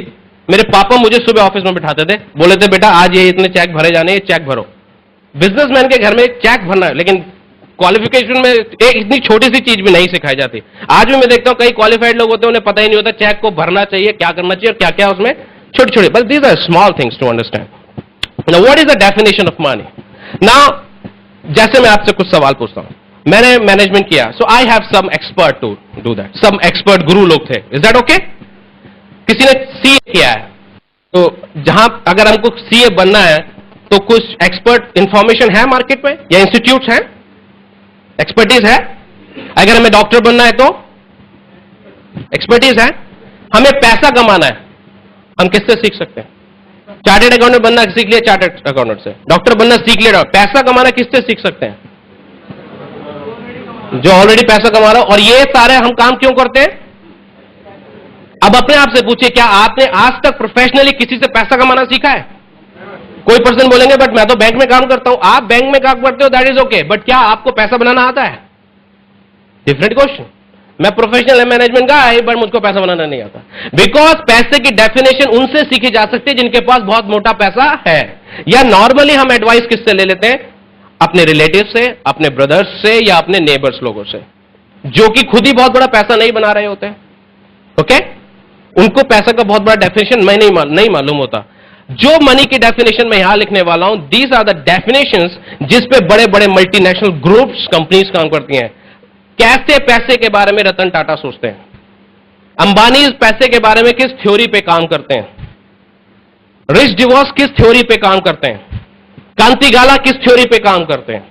मेरे पापा मुझे सुबह ऑफिस में बिठाते थे, बोले थे, बेटा आज ये इतने चेक भरे जाने, ये चेक भरो। बिजनेसमैन के घर में एक चेक भरना है, लेकिन क्वालिफिकेशन में एक इतनी छोटी सी चीज भी नहीं सिखाई जाती। आज भी मैं देखता हूं कई क्वालिफाइड लोग होते हैं, उन्हें पता ही नहीं होता चेक को भरना चाहिए, क्या करना चाहिए और क्या क्या उसमें छोटे छोटे, but these are small things to understand. Now what is the definition of money? Now जैसे मैं आपसे कुछ सवाल पूछता हूं, मैंने मैनेजमेंट किया, so I have some expert to do that, some expert guru लोग थे, इज दैट ओके? किसी ने सीए किया है, तो जहां अगर हमको सीए बनना है तो कुछ एक्सपर्ट इंफॉर्मेशन है मार्केट में या इंस्टीट्यूट है, एक्सपर्टीज है। अगर हमें डॉक्टर बनना है तो एक्सपर्टीज है। हमें पैसा कमाना है, हम किससे सीख सकते हैं? चार्टेड अकाउंटेंट बनना सीख लिया, चार्टेड अकाउंटेंट से। डॉक्टर बनना सीख लिया, पैसा कमाना किससे सीख सकते हैं? जो ऑलरेडी पैसा कमा रहा हो। और ये सारे हम काम क्यों करते हैं? अब अपने आप से पूछिए, क्या आपने आज तक प्रोफेशनली किसी से पैसा कमाना सीखा है? कोई पर्सन बोलेंगे, बट मैं तो बैंक में काम करता हूं। आप बैंक में काम करते हो, दैट इज ओके, बट क्या आपको पैसा बनाना आता है? Different question. मैं प्रोफेशनल मैनेजमेंट का है, बट मुझको पैसा बनाना नहीं आता। बिकॉज पैसे की डेफिनेशन उनसे सीखी जा सकती है जिनके पास बहुत मोटा पैसा है, या नॉर्मली हम एडवाइस किससे ले लेते हैं? अपने रिलेटिव से, अपने ब्रदर्स से, या अपने नेबर्स लोगों से, जो कि खुद ही बहुत बड़ा पैसा नहीं बना रहे होते हैं। ओके, उनको पैसा का बहुत बड़ा डेफिनेशन मैं नहीं मालूम होता। जो मनी की डेफिनेशन मैं यहां लिखने वाला हूं, दीज आर द डेफिनेशंस जिस पे बड़े बड़े मल्टीनेशनल ग्रुप्स, कंपनीज काम करती हैं। कैसे पैसे के बारे में रतन टाटा सोचते हैं, अंबानी पैसे के बारे में किस थ्योरी पे काम करते हैं, रिच डिवोर्स किस थ्योरी पे काम करते हैं, कांति गाला किस थ्योरी पे काम करते हैं,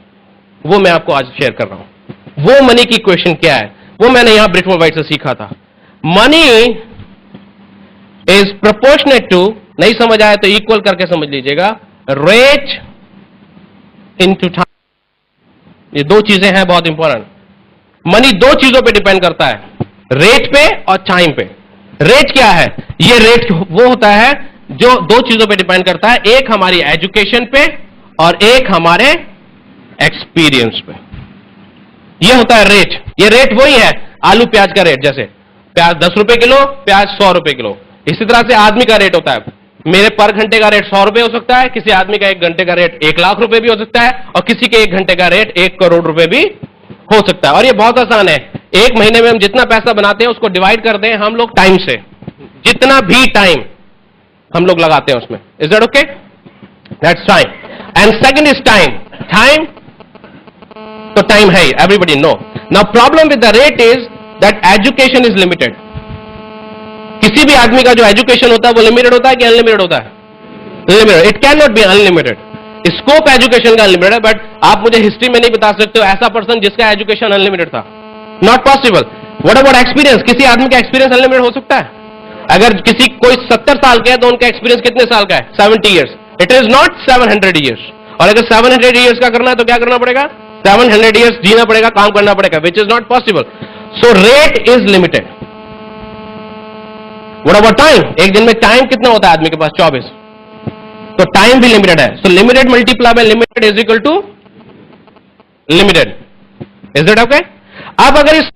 वो मैं आपको आज शेयर कर रहा हूं। वो मनी की क्वेश्चन क्या है, वो मैंने यहां ब्रिटमोर वाइट से सीखा था। मनी इज प्रोपोर्शनेट टू, नहीं समझ आया तो इक्वल करके समझ लीजिएगा, रेट इनटू टाइम। ये दो चीजें हैं बहुत इंपॉर्टेंट। मनी दो चीजों पे डिपेंड करता है, रेट पे और टाइम पे। रेट क्या है? ये रेट वो होता है जो दो चीजों पे डिपेंड करता है, एक हमारी एजुकेशन पे और एक हमारे एक्सपीरियंस पे। ये होता है रेट। ये रेट वही है आलू प्याज का रेट, जैसे प्याज 10 रुपए किलो, प्याज 100 रुपए किलो। इसी तरह से आदमी का रेट होता है। मेरे पर घंटे का रेट 100 रुपए हो सकता है, किसी आदमी का 1 घंटे का रेट 1 लाख रुपए भी हो सकता है, और किसी के 1 घंटे का रेट 1 करोड़ रुपए भी हो सकता है। और ये बहुत आसान है, एक महीने में हम जितना पैसा बनाते हैं उसको डिवाइड कर दें हम लोग टाइम से, जितना भी टाइम हम लोग लगाते हैं उसमें। Is that okay? That's time. And second is time. Time तो टाइम है, everybody know. Now problem with the rate is that education is limited. किसी भी आदमी का जो एजुकेशन होता है वो लिमिटेड होता है कि अनलिमिटेड होता है? Limited. It can not be unlimited. Scope education का अनलिमिटेड है, बट आप मुझे हिस्ट्री में नहीं बता सकते हो ऐसा पर्सन जिसका एजुकेशन अनलिमिटेड था। Not possible. What about experience? किसी आदमी का एक्सपीरियंस अनलिमिटेड हो सकता है? अगर किसी कोई 70 साल का है तो उनका एक्सपीरियंस कितने साल का है? 70 years. It is not 700 years. और अगर 700 ईयर्स का करना है तो क्या करना पड़ेगा? 700 ईयर्स जीना पड़ेगा, काम करना पड़ेगा, which is not possible. So rate is limited. What about time? एक दिन में टाइम कितना होता है आदमी के पास? 24। तो टाइम भी लिमिटेड है। So limited multiply by limited is equal to limited. Is it okay? अब अगर इस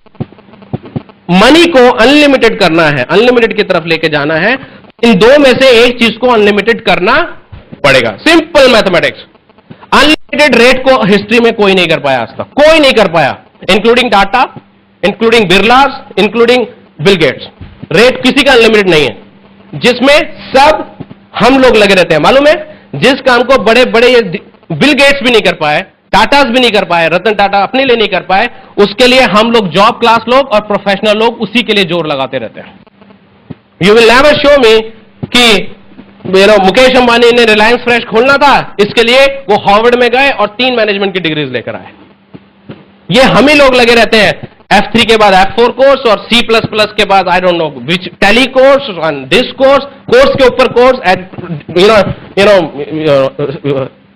मनी को अनलिमिटेड करना है, अनलिमिटेड की तरफ लेके जाना है, इन दो में से एक चीज को अनलिमिटेड करना पड़ेगा। Simple mathematics. अनलिमिटेड रेट को हिस्ट्री में कोई नहीं कर पाया आज तक, कोई नहीं कर पाया, including Tata, including Birlas, including Bill Gates. Rate किसी का अनलिमिटेड नहीं है, जिसमें सब हम लोग लगे रहते हैं। मालूम है, जिस काम को बड़े बड़े ये बिल गेट्स भी नहीं कर पाए, टाटास भी नहीं कर पाए, रतन टाटा अपने लिए नहीं कर पाए, उसके लिए हम लोग जॉब क्लास लोग और प्रोफेशनल लोग उसी के लिए जोर लगाते रहते हैं। यू विल नेवर शो मी कि मुकेश अंबानी ने रिलायंस फ्रेश खोलना था, इसके लिए वो हार्वर्ड में गए और 3 मैनेजमेंट की डिग्रीज लेकर आए। ये हम ही लोग लगे रहते हैं F3 के बाद F4 कोर्स और C++ के बाद आई don't know which tally course and this course के ऊपर course and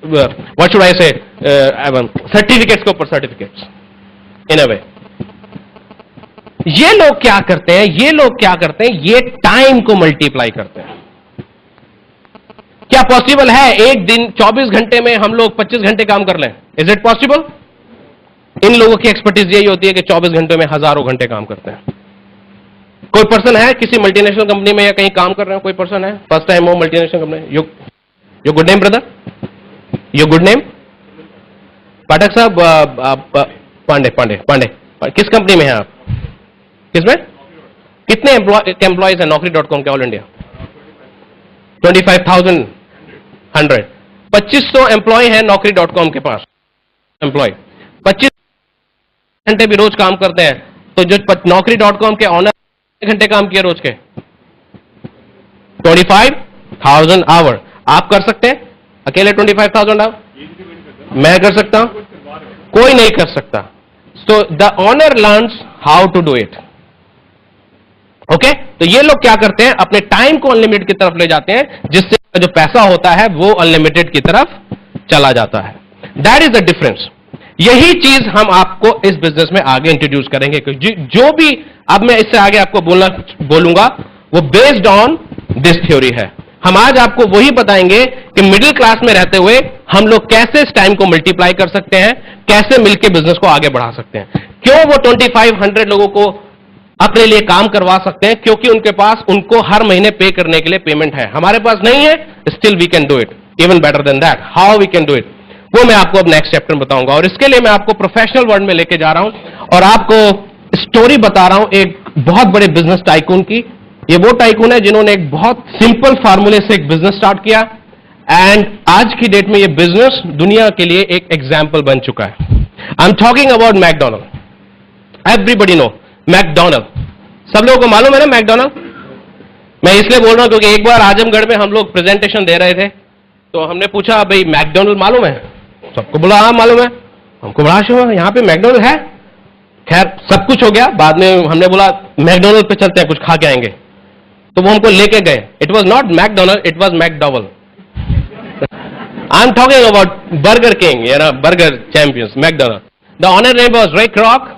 what should I से सर्टिफिकेट्स के ऊपर सर्टिफिकेट्स। इन अ वे ये लोग क्या करते हैं, ये टाइम को मल्टीप्लाई करते हैं। क्या पॉसिबल है एक दिन 24 घंटे में हम लोग 25 घंटे काम कर लें? Is it possible? इन लोगों की एक्सपर्टीज यही होती है कि 24 घंटे में हजारों घंटे काम करते हैं। कोई पर्सन है किसी मल्टीनेशनल कंपनी में या कहीं काम कर रहे हो? कोई पर्सन है फर्स्ट टाइम वो multinational company? Your good name brother? Your good name? Pathak साहब, पांडे। किस कंपनी में हैं आप? किसमें? कितने एम्प्लॉयज हैं Naukri.com के ऑल इंडिया? 25,000 100 2500 एम्प्लॉय हैं Naukri.com के पास। एम्प्लॉय 25 घंटे भी रोज काम करते हैं, तो जो Naukri.com के ऑनर घंटे काम किए रोज के? 25,000 आवर। आप कर सकते हैं अकेले 25,000 आवर? मैं कर सकता हूं, कोई नहीं कर सकता। So the owner learns how to do it. Okay, तो ये लोग क्या करते हैं, अपने टाइम को अनलिमिटेड की तरफ ले जाते हैं, जिससे जो पैसा होता है वो अनलिमिटेड की तरफ चला जाता है। That is the difference. यही चीज हम आपको इस बिजनेस में आगे इंट्रोड्यूस करेंगे। जो भी अब मैं इससे आगे आपको बोलूंगा वो बेस्ड ऑन दिस थ्योरी है। हम आज आपको वही बताएंगे कि मिडिल क्लास में रहते हुए हम लोग कैसे इस टाइम को मल्टीप्लाई कर सकते हैं, कैसे मिलकर बिजनेस को आगे बढ़ा सकते हैं। क्यों वो 2500 लोगों को अपने लिए काम करवा सकते हैं? क्योंकि उनके पास उनको हर महीने पे करने के लिए पेमेंट है। हमारे पास नहीं है, still we can do it even better than that. How we can do it वो मैं आपको अब नेक्स्ट चैप्टर में बताऊंगा। और इसके लिए मैं आपको प्रोफेशनल वर्ल्ड में लेके जा रहा हूं और आपको स्टोरी बता रहा हूं एक बहुत बड़े बिजनेस टाइकून की। ये वो टाइकून है जिन्होंने एक बहुत सिंपल फार्मूले से एक बिजनेस स्टार्ट किया, एंड आज की डेट में ये बिजनेस दुनिया के लिए एक एग्जाम्पल बन चुका है। I am talking about McDonald. Everybody know McDonald, सब लोगों को मालूम है ना मैकडोनल्ड? मैं इसलिए बोल रहा हूं क्योंकि एक बार आजमगढ़ में हम लोग प्रेजेंटेशन दे रहे थे, तो हमने पूछा भाई मैकडोनल्ड मालूम है? सबको बोला हाँ मालूम है। हमको बड़ा आश्चर्य हुआ, यहाँ पे मैकडोनल्ड है। खैर सब कुछ हो गया, बाद में हमने बोला मैकडोनल्ड पे चलते हैं, कुछ खा के आएंगे। तो वो हमको लेके गए। It was not McDonald, it was McDowell. I am talking about Burger King, you know, Burger Champions, McDonald. The owner name was Ray Kroc.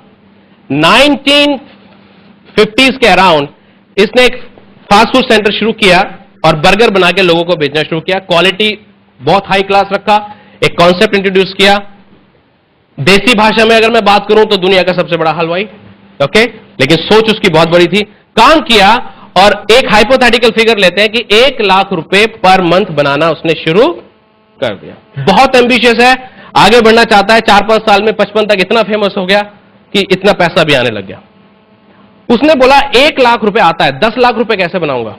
1950s के अराउंड इसने एक फास्ट फूड सेंटर शुरू किया और बर्गर बना के लोगों को बेचना शुरू किया। क्वालिटी बहुत हाई क्लास रखा, एक कॉन्सेप्ट इंट्रोड्यूस किया। देसी भाषा में अगर मैं बात करूं तो दुनिया का सबसे बड़ा हलवाई, ओके, लेकिन सोच उसकी बहुत बड़ी थी। काम किया और एक हाइपोथेटिकल फिगर लेते हैं कि 1 लाख रुपए पर मंथ बनाना उसने शुरू कर दिया। बहुत एम्बिशियस है, आगे बढ़ना चाहता है। 4-5 साल में 55 तक इतना फेमस हो गया कि इतना पैसा भी आने लग गया। उसने बोला 1 लाख रुपए आता है, 10 लाख रुपए कैसे बनाऊंगा,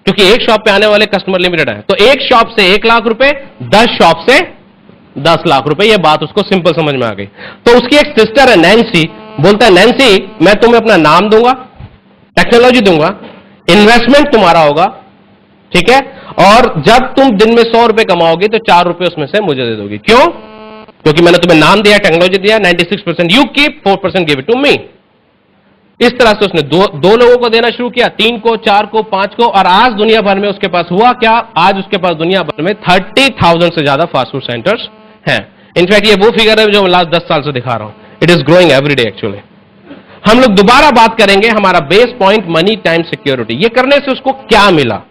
क्योंकि एक शॉप पे आने वाले कस्टमर लिमिटेड है। तो एक शॉप से 1 लाख रुपए, 10 शॉप से 10 लाख रुपए। यह बात उसको सिंपल समझ में आ गई। तो उसकी एक सिस्टर है नैन्सी, बोलता है नैन्सी मैं तुम्हें अपना नाम दूंगा, टेक्नोलॉजी दूंगा, इन्वेस्टमेंट तुम्हारा होगा, ठीक है, और जब तुम दिन में 100 रुपए कमाओगे तो 4 रुपए उसमें से मुझे दे दोगी। क्यों? क्योंकि मैंने तुम्हें नाम दिया, टेक्नोलॉजी दिया, 96% you keep, 4% give it to me. इस तरह से उसने दो लोगों को देना शुरू किया, 3 को, 4 को, 5 को, और आज दुनिया भर में उसके पास हुआ क्या, आज उसके पास दुनिया भर में 30,000 से ज्यादा फास्ट फूड सेंटर्स हैं। इनफैक्ट ये वो फिगर है जो मैं लास्ट 10 साल से दिखा रहा हूं। It is growing every day actually. हम लोग दोबारा बात करेंगे, हमारा base point money time security. ये करने से उसको क्या मिला?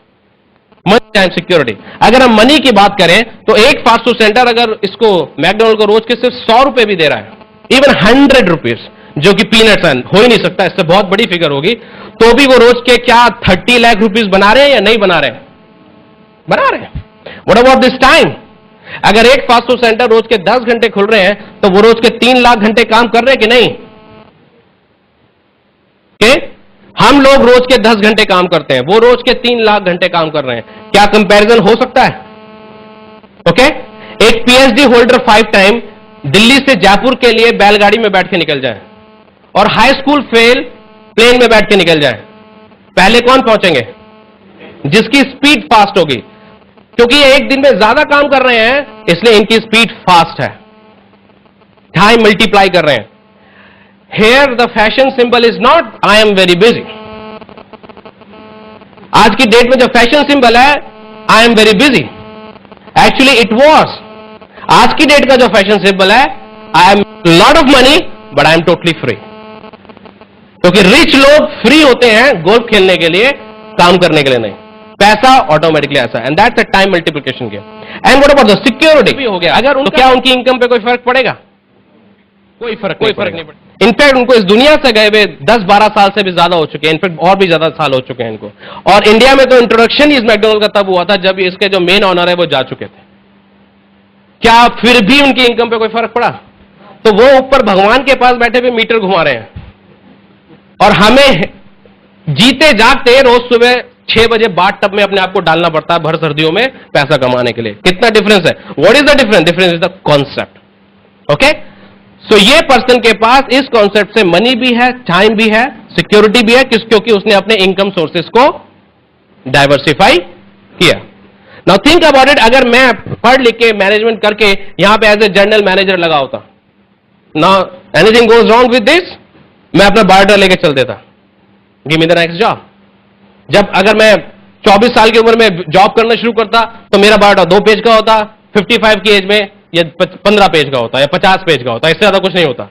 Money time security. अगर हम मनी की बात करें तो एक फास्ट फूड सेंटर अगर इसको मैकडोनल्ड को रोज के सिर्फ 100 रुपए भी दे रहा है, इवन 100 रुपीज, जो कि पीनट्स है, हो ही नहीं सकता, इससे बहुत बड़ी फिगर होगी, तो भी वो रोज के क्या 30 लाख रुपीज बना रहे हैं या नहीं बना रहे हैं? बना रहे हैं। What about this time? अगर एक फास्ट फूड सेंटर रोज के 10 घंटे खुल रहे हैं तो वो रोज के 3 लाख घंटे काम कर रहे हैं कि नहीं? हम लोग रोज के 10 घंटे काम करते हैं, वो रोज के 3 लाख घंटे काम कर रहे हैं। क्या कंपैरिजन हो सकता है? ओके, एक पीएचडी होल्डर 5 टाइम दिल्ली से जयपुर के लिए बैलगाड़ी में बैठ के निकल जाए और हाई स्कूल फेल प्लेन में बैठ के निकल जाए, पहले कौन पहुंचेंगे? जिसकी स्पीड फास्ट होगी, क्योंकि ये एक दिन में ज्यादा काम कर रहे हैं इसलिए इनकी स्पीड फास्ट है, टाइम मल्टीप्लाई कर रहे हैं। Here the fashion symbol is not I am very busy. आज की डेट में जो फैशन सिंबल है I am very busy, actually it was. आज की डेट का जो फैशन सिंबल है I am lot of money but I am totally free. क्योंकि रिच लोग फ्री होते हैं गोल्फ खेलने के लिए, काम करने के लिए नहीं। पैसा ऑटोमेटिकली ऐसा, and that's a time multiplication game. And what about the security? हो गया अगर तो क्या उनकी इनकम पे कोई फर्क पड़ेगा? कोई फर्क नहीं पड़ेगा। इनफैक्ट उनको इस दुनिया से गए हुए 10-12 साल से भी ज्यादा हो चुके हैं, इनफैक्ट और भी ज्यादा साल हो चुके हैं इनको। और इंडिया में तो इंट्रोडक्शन ही इस मैकडोनल्ड का तब हुआ था जब इसके जो मेन ऑनर है वो जा चुके थे। क्या फिर भी उनकी इनकम पे कोई फर्क पड़ा? तो वो ऊपर भगवान के पास बैठे हुए मीटर घुमा रहे हैं और हमें जीते जागते रोज सुबह 6 बजे बाथ टब में अपने आप को डालना पड़ता है भर सर्दियों में पैसा कमाने के लिए। कितना डिफरेंस है? What is the difference? Difference is the concept. Okay, so ये पर्सन के पास इस कॉन्सेप्ट से मनी भी है, टाइम भी है, सिक्योरिटी भी है, क्योंकि उसने अपने इनकम सोर्सेस को डाइवर्सिफाई किया। नाउ थिंक अबाउट इट, अगर मैं पढ़ लिख के मैनेजमेंट करके यहां पे एज ए जनरल मैनेजर लगा होता, now anything goes wrong with this, मैं अपना बायोडाटा लेके चल देता, give me the next job. जब अगर मैं 24 साल की उम्र में जॉब करना शुरू करता तो मेरा बायोडाटा 2 पेज का होता, 55 की एज में ये 15 पेज का होता या 50 पेज का होता, इससे ज्यादा कुछ नहीं होता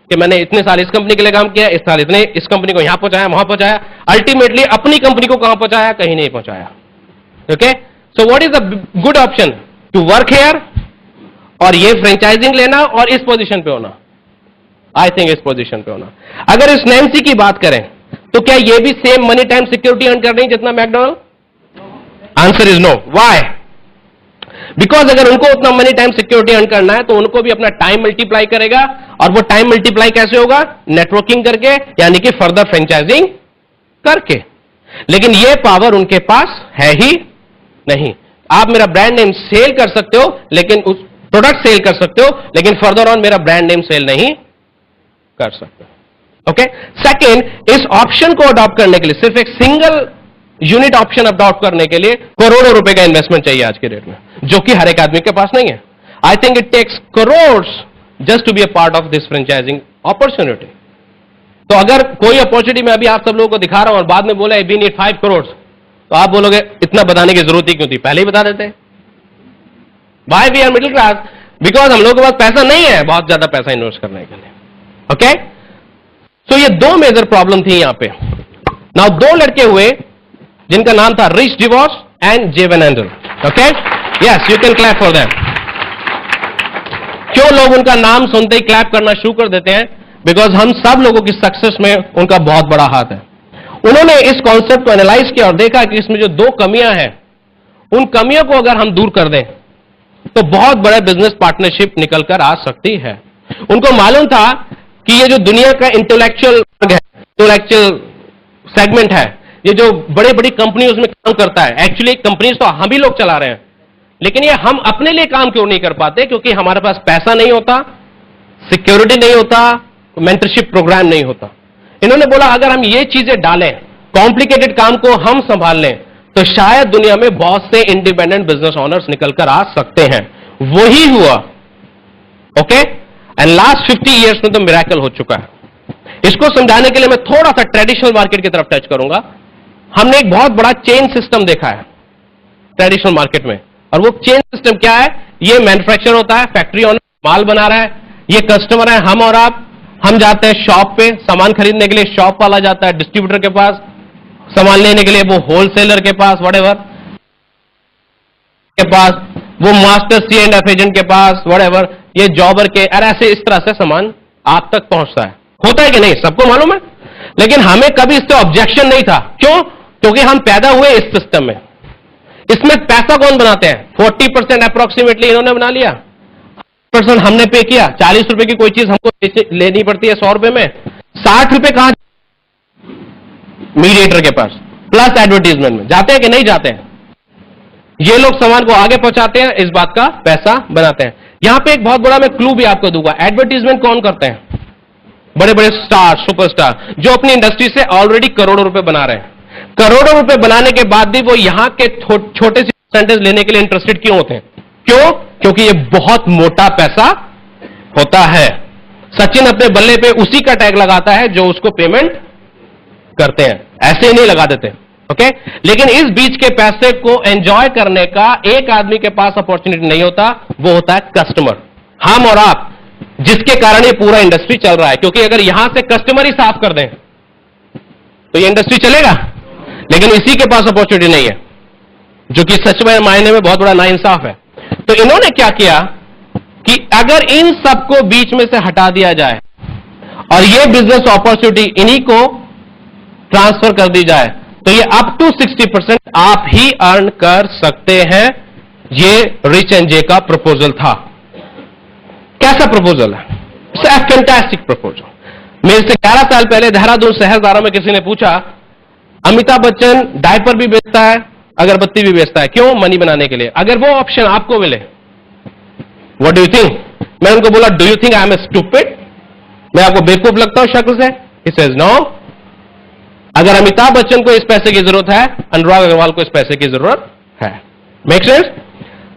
कि मैंने इतने साल इस कंपनी के लिए काम किया, इस साल इतने इस कंपनी को यहां पहुंचाया, वहां पहुंचाया, अल्टीमेटली अपनी कंपनी को कहां पहुंचाया? कहीं नहीं पहुंचाया। Okay, so what is the good option? To work here और ये फ्रेंचाइजिंग लेना और इस पोजीशन पे होना। आई थिंक इस पोजीशन पे होना। अगर इस नैन्सी की बात करें तो क्या ये भी same money time security earn कर रही है जितना McDonald? Answer is no. Why? Because अगर उनको उतना मनी टाइम सिक्योरिटी अर्न करना है तो उनको भी अपना टाइम मल्टीप्लाई करेगा, और वो टाइम मल्टीप्लाई कैसे होगा? नेटवर्किंग करके, यानी कि फर्दर फ्रेंचाइजिंग करके। लेकिन ये पावर उनके पास है ही नहीं। आप मेरा ब्रांड नेम सेल कर सकते हो, लेकिन उस प्रोडक्ट सेल कर सकते हो, लेकिन फर्दर ऑन मेरा ब्रांड नेम सेल नहीं कर सकते। ओके, सेकेंड, इस ऑप्शन को अडॉप्ट करने के लिए, सिर्फ एक सिंगल यूनिट ऑप्शन अडॉप्ट करने के लिए करोड़ों रुपए का इन्वेस्टमेंट चाहिए आज के डेट में, जो कि हर एक आदमी के पास नहीं है. I think it takes crore just to be a part of this franchising opportunity. तो अगर कोई अपॉर्चुनिटी मैं अभी आप सब लोगों को दिखा रहा हूं और बाद में बोला वी नीड 5 करोड़, तो आप बोलोगे इतना बताने की जरूरत ही क्यों थी, पहले ही बता देते. Why we are middle class? Because हम लोगों के पास पैसा नहीं है बहुत ज्यादा पैसा इन्वेस्ट करने के लिए. ओके, तो ये दो मेजर प्रॉब्लम थी यहां पे. नाउ दो लड़के हुए जिनका नाम था Rich DeVos and Jay Van Andel. Okay, yes, you can clap for them. क्यों लोग उनका नाम सुनते ही क्लैप करना शुरू कर देते हैं? बिकॉज हम सब लोगों की सक्सेस में उनका बहुत बड़ा हाथ है. उन्होंने इस कॉन्सेप्ट को एनालाइज किया और देखा कि इसमें जो दो कमियां हैं, उन कमियों को अगर हम दूर कर दें तो बहुत बड़ा बिजनेस पार्टनरशिप निकलकर आ सकती है. उनको मालूम था कि ये जो दुनिया का इंटेलेक्चुअल सेगमेंट है, ये जो बड़ी बड़ी कंपनी उसमें काम करता है, एक्चुअली कंपनीज तो हम ही लोग चला रहे हैं, लेकिन ये हम अपने लिए काम क्यों नहीं कर पाते? क्योंकि हमारे पास पैसा नहीं होता, सिक्योरिटी नहीं होता, मेंटरशिप प्रोग्राम नहीं होता. इन्होंने बोला अगर हम ये चीजें डालें, कॉम्प्लिकेटेड काम को हम संभाल लें, तो शायद दुनिया में बहुत से इंडिपेंडेंट बिजनेस ओनर्स निकलकर आ सकते हैं. वही हुआ. ओके, एंड लास्ट 50 इयर्स में तो मिरेकल हो चुका है. इसको समझाने के लिए मैं थोड़ा सा ट्रेडिशनल मार्केट की तरफ टच करूंगा. हमने एक बहुत बड़ा चेन सिस्टम देखा है ट्रेडिशनल मार्केट में, और वो चेन सिस्टम क्या है? ये मैन्युफैक्चर होता है, फैक्ट्री ओनर माल बना रहा है, ये कस्टमर है हम और आप, हम जाते हैं शॉप पे सामान खरीदने के लिए, शॉप वाला जाता है डिस्ट्रीब्यूटर के पास, सामान लेने के लिए वो होलसेलर के पास, व्हाटएवर के पास, वो मास्टर C&F एजेंट के पास, व्हाटएवर, ये जॉबर के, और ऐसे इस तरह से सामान आप तक पहुंचता है. होता है कि नहीं? सबको मालूम है. लेकिन हमें कभी इससे ऑब्जेक्शन नहीं था. क्यों? क्योंकि हम पैदा हुए इस सिस्टम में. इसमें पैसा कौन बनाते हैं? 40% अप्रोक्सीमेटली इन्होंने बना लिया, 40% हमने पे किया. 40 रुपए की कोई चीज हमको लेनी पड़ती है 100 रुपए में, 60 रुपए कहां? मीडिएटर के पास, प्लस एडवर्टीजमेंट में जाते हैं कि नहीं जाते हैं? ये लोग सामान को आगे पहुंचाते हैं, इस बात का पैसा बनाते हैं. यहां पे एक बहुत बड़ा मैं क्लू भी आपको दूंगा. एडवर्टीजमेंट कौन करते हैं? बड़े बड़े स्टार, सुपरस्टार, जो अपनी इंडस्ट्री से ऑलरेडी करोड़ों रुपए बना रहे हैं. करोड़ों रुपए बनाने के बाद भी वो यहां के छोटे से परसेंटेज लेने के लिए इंटरेस्टेड क्यों होते हैं? क्यों? क्योंकि ये बहुत मोटा पैसा होता है. सचिन अपने बल्ले पे उसी का टैग लगाता है जो उसको पेमेंट करते हैं, ऐसे ही नहीं लगा देते. ओके, लेकिन इस बीच के पैसे को एंजॉय करने का एक आदमी के पास अपॉर्चुनिटी नहीं होता, वो होता है कस्टमर, हम और आप, जिसके कारण ये पूरा इंडस्ट्री चल रहा है. क्योंकि अगर यहां से कस्टमर ही साफ कर दें तो ये इंडस्ट्री चलेगा, लेकिन इसी के पास अपॉर्चुनिटी नहीं है, जो कि सच में मायने में बहुत बड़ा नाइंसाफ है. तो इन्होंने क्या किया कि अगर इन सबको बीच में से हटा दिया जाए और ये बिजनेस अपॉर्चुनिटी इन्हीं को ट्रांसफर कर दी जाए, तो ये अप टू 60% आप ही अर्न कर सकते हैं. ये रिच एंड जे का प्रपोजल था. कैसा प्रपोजल है? It's a fantastic proposal. मेरे से 11 साल पहले देहरादून शहरदारा में किसी ने पूछा, अमिताभ बच्चन डायपर भी बेचता है, अगरबत्ती भी बेचता है, क्यों? मनी बनाने के लिए. अगर वो ऑप्शन आपको मिले, व्हाट डू यू थिंक? मैं उनको बोला, do you think I am stupid? मैं आपको बेवकूफ लगता हूं शक्ल से? He says no. अगर अमिताभ बच्चन को इस पैसे की जरूरत है, अनुराग अग्रवाल को इस पैसे की जरूरत है. Make sense?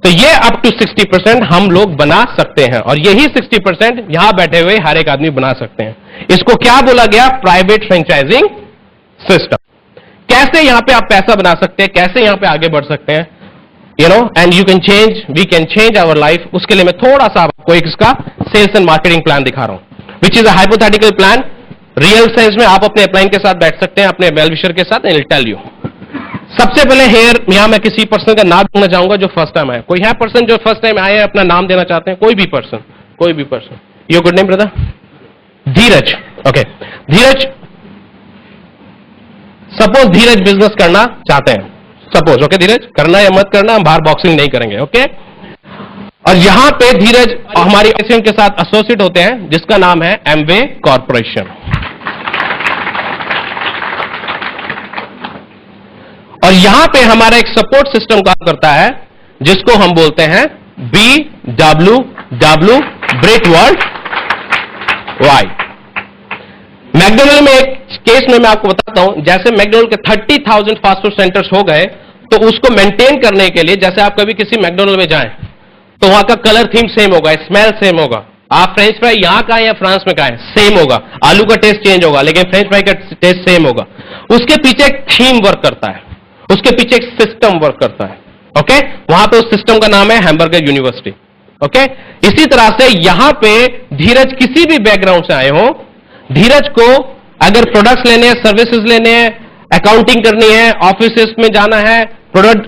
तो ये अप टू 60% हम लोग बना सकते हैं, और यही 60% यहां बैठे हुए हर एक आदमी बना सकते हैं. इसको क्या बोला गया? Private franchising system. कैसे यहां पे आप पैसा बना सकते हैं, कैसे यहां पे आगे बढ़ सकते हैं, you know, and you can change, we can change our life. उसके लिए मैं थोड़ा सा आपको इसका सेल्स एंड मार्केटिंग प्लान दिखा रहा हूं, which is a hypothetical plan. Real sense में आप अपने अपलाइन के साथ बैठ सकते हैं, अपने वेल विशर के साथ, एंड टेल यू. सबसे पहले हेयर, यहां मैं किसी पर्सन का नाम देना चाहूंगा जो फर्स्ट टाइम आए. कोई है पर्सन जो फर्स्ट टाइम आए हैं, अपना नाम देना चाहते हैं? कोई भी पर्सन, कोई भी person. Your good name brother? Dheeraj. Okay, Dheeraj. Suppose Dheeraj business करना चाहते हैं, सपोज. ओके, धीरज, करना या मत करना, हम बाहर बॉक्सिंग नहीं करेंगे. ओके, और यहां पे धीरज हमारी एसोसिएशन के साथ एसोसिएट होते हैं, जिसका नाम है एमवे कॉर्पोरेशन. और यहां पे हमारा एक सपोर्ट सिस्टम काम करता है, जिसको हम बोलते हैं BWW, break world wide. McDonald में एक केस में मैं आपको बताता हूं, जैसे मैकडोनल्ड के 30,000 फास्ट फूड सेंटर्स हो गए, तो उसको मेंटेन करने के लिए, जैसे आप कभी किसी मैकडोनल्ड में जाएं तो वहां का कलर थीम सेम होगा, स्मेल सेम होगा। आप फ्रेंच फ्राई यहां का है या फ्रांस में का है, सेम होगा। आलू का टेस्ट चेंज होगा लेकिन फ्रेंच फ्राई का टेस्ट सेम होगा। उसके पीछे एक थीम वर्क करता है, उसके पीछे एक सिस्टम वर्क करता है। ओके, वहां पे उस सिस्टम का नाम है हैमबर्गर यूनिवर्सिटी। ओके, इसी तरह से यहां पे धीरज किसी भी बैकग्राउंड से आए हो, धीरज को अगर प्रोडक्ट्स लेने हैं, सर्विसेज लेने हैं, अकाउंटिंग करनी है, ऑफिस में जाना है, प्रोडक्ट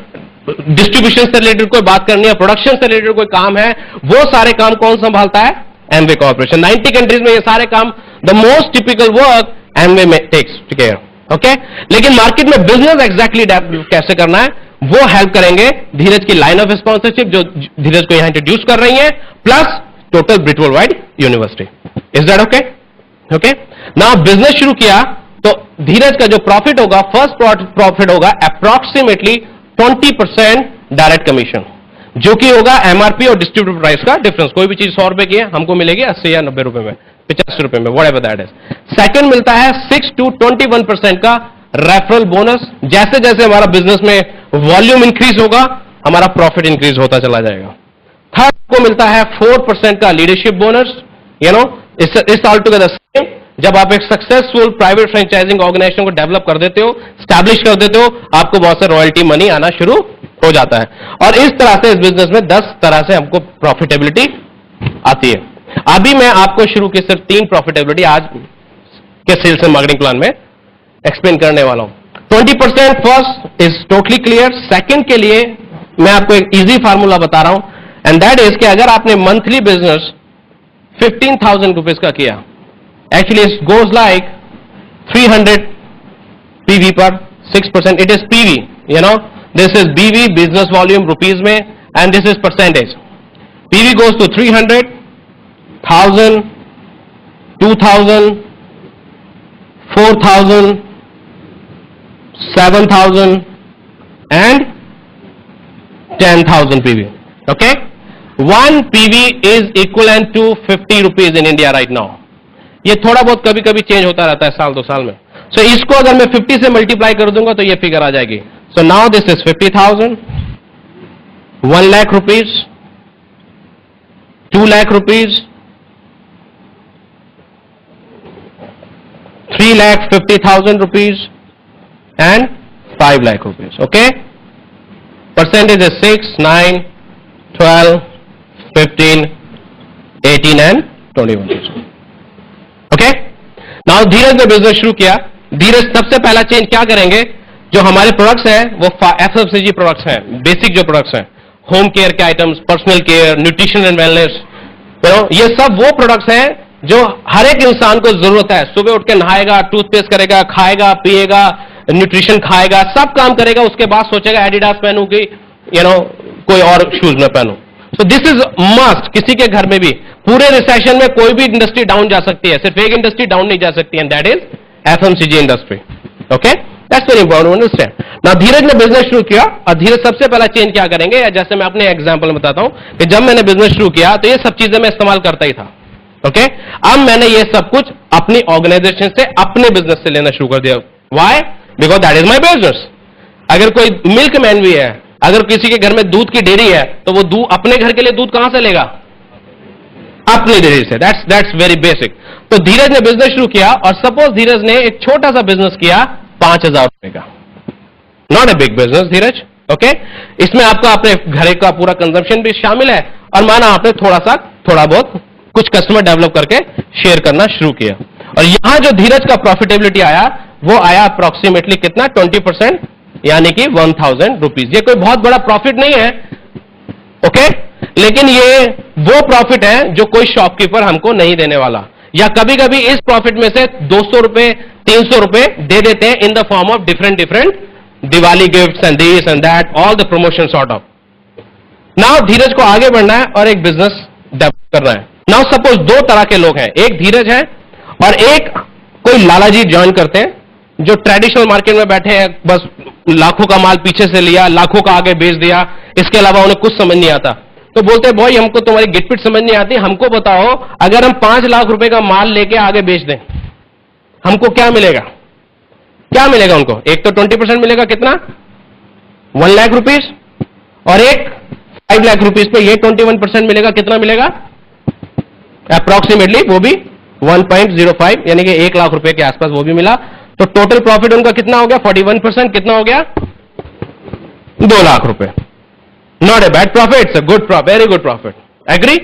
डिस्ट्रीब्यूशन से रिलेटेड कोई बात करनी है, प्रोडक्शन से रिलेटेड कोई काम है, वो सारे काम कौन संभालता है? Amway corporation. 90 कंट्रीज में ये सारे काम, the most typical work Amway में टेक्स केयर। ओके, लेकिन मार्केट में बिजनेस एग्जैक्टली कैसे करना है वो हेल्प करेंगे धीरज की लाइन ऑफ स्पॉन्सरशिप जो धीरज को यहां इंट्रोड्यूस कर रही है, plus total Brit world wide university. Is that okay? Okay, ना बिजनेस शुरू किया तो धीरज का जो प्रॉफिट होगा, फर्स्ट प्रॉफिट होगा अप्रॉक्सीमेटली 20% डायरेक्ट कमीशन, जो कि होगा एमआरपी और डिस्ट्रीब्यूटर प्राइस का डिफरेंस। कोई भी चीज 100 रुपए की है, हमको मिलेगी 80 या 90 रुपए में, 85 रुपए में, व्हाटएवर दैट इज। सेकंड मिलता है 6 to 21% का रेफरल बोनस। जैसे जैसे हमारा बिजनेस में वॉल्यूम इंक्रीज होगा, हमारा प्रॉफिट इंक्रीज होता चला जाएगा। थर्ड को मिलता है 4% का leadership bonus. You know, it's all together same. जब आप एक सक्सेसफुल प्राइवेट फ्रेंचाइजिंग ऑर्गेनाइजेशन को डेवलप कर देते हो, स्टैब्लिश कर देते हो, आपको बहुत से रॉयल्टी मनी आना शुरू हो जाता है। और इस तरह से इस बिजनेस में 10 तरह से हमको प्रॉफिटेबिलिटी आती है। अभी मैं आपको शुरू की सिर्फ 3 प्रॉफिटेबिलिटी आज के सेल्स एंड मार्केटिंग प्लान में एक्सप्लेन करने वाला हूं। 20% first is totally clear. Second के लिए मैं आपको एक इजी फार्मूला बता रहा हूं, एंड दैट इज कि अगर आपने मंथली बिजनेस 15,000 रुपीज का किया, actually it goes like 300 PV per 6%. It is PV, you know, this is BV, business volume rupees में, and this is percentage. PV goes to 300, 1000, 2000, 4000, 7000 and 10,000 PV. Okay, 1 PV is equivalent to 50 rupees in India right now. ये थोड़ा बहुत कभी कभी change होता रहता है साल 2 साल में। सो इसको अगर मैं 50 से मल्टीप्लाई कर दूंगा तो ये फिगर आ जाएगी। So now this is 50,000, 1 lakh rupees, 2 lakh rupees, 3,50,000 rupees and 5 lakh rupees. Okay, percentage is 6, 9, 12, 15, 18 and 21%। Okay, now Dheeraj ने बिजनेस शुरू किया। धीरज सबसे पहला चेंज क्या करेंगे, जो हमारे प्रोडक्ट्स हैं वो एफएमसीजी प्रोडक्ट्स हैं, बेसिक जो प्रोडक्ट्स हैं, होम केयर के items, personal care, nutrition and wellness, ये सब वो प्रोडक्ट्स हैं जो हर एक इंसान को जरूरत है। सुबह उठ के नहाएगा, टूथपेस्ट करेगा, खाएगा, पिएगा, न्यूट्रिशन खाएगा, सब काम करेगा, उसके बाद सोचेगा एडिडास पहनूं कि कोई और शूज में पहनूं। सो दिस इज मस्ट किसी के घर में भी। पूरे रिसेशन में कोई भी इंडस्ट्री डाउन जा सकती है, सिर्फ एक इंडस्ट्री डाउन नहीं जा सकती, and that is FMCG industry. Okay, that's very important understand. Now Dheeraj ने बिजनेस शुरू किया और धीरज सबसे पहला चेंज क्या करेंगे, या जैसे मैं अपने एग्जांपल में बताता हूं कि जब मैंने बिजनेस शुरू किया तो ये सब चीजें मैं इस्तेमाल करता ही था। ओके, अब मैंने ये सब कुछ अपनी ऑर्गेनाइजेशन से, अपने बिजनेस से लेना शुरू कर दिया। Why? Because that is my business. अगर कोई मिल्क मैन भी है, अगर किसी के घर में दूध की डेयरी है, तो वो दूध अपने घर के लिए दूध कहां से लेगा? अपनी डेयरी से। That's very basic. तो धीरज ने बिजनेस शुरू किया और सपोज धीरज ने एक छोटा सा बिजनेस किया 5,000 रुपए का, not a big business Dheeraj. Okay, इसमें आपका अपने घर का पूरा कंजम्पशन भी शामिल है, और माना आपने थोड़ा बहुत कुछ कस्टमर डेवलप करके शेयर करना शुरू किया, और यहां जो धीरज का प्रॉफिटेबिलिटी आया वो आया अप्रोक्सीमेटली कितना? 20%, यानी कि 1,000 रुपीज। ये कोई बहुत बड़ा प्रॉफिट नहीं है, ओके, लेकिन ये वो प्रॉफिट है जो कोई शॉपकीपर हमको नहीं देने वाला, या कभी कभी इस प्रॉफिट में से 200 रुपए, 300 रुपए दे देते हैं in the form of different Diwali gifts and this and that, all the promotion sort of. Now Dheeraj को आगे बढ़ना है और एक बिजनेस डेवलप करना है। नाउ सपोज 2 तरह के लोग हैं, एक धीरज है और एक कोई लालाजी ज्वाइन करते हैं, जो ट्रेडिशनल मार्केट में बैठे हैं, बस लाखों का माल पीछे से लिया, लाखों का आगे बेच दिया, इसके अलावा उन्हें कुछ समझ नहीं आता। तो बोलते हैं भाई हमको तुम्हारी गिटपिट समझ नहीं आती, हमको बताओ अगर हम 5 लाख रुपए का माल लेके आगे बेच दें, हमको क्या मिलेगा, क्या मिलेगा उनको? एक तो 20% मिलेगा, कितना? 1 लाख रुपीज, और एक 5 लाख रुपीज पे ये 21% मिलेगा, कितना मिलेगा? अप्रोक्सीमेटली वो भी 1.05, यानी कि 1 लाख रुपए के आसपास वो भी मिला। तो टोटल प्रॉफिट उनका कितना हो गया? 41%, कितना हो गया? 2 लाख रुपए। Not a bad profit, it's a good profit, very good profit, agree?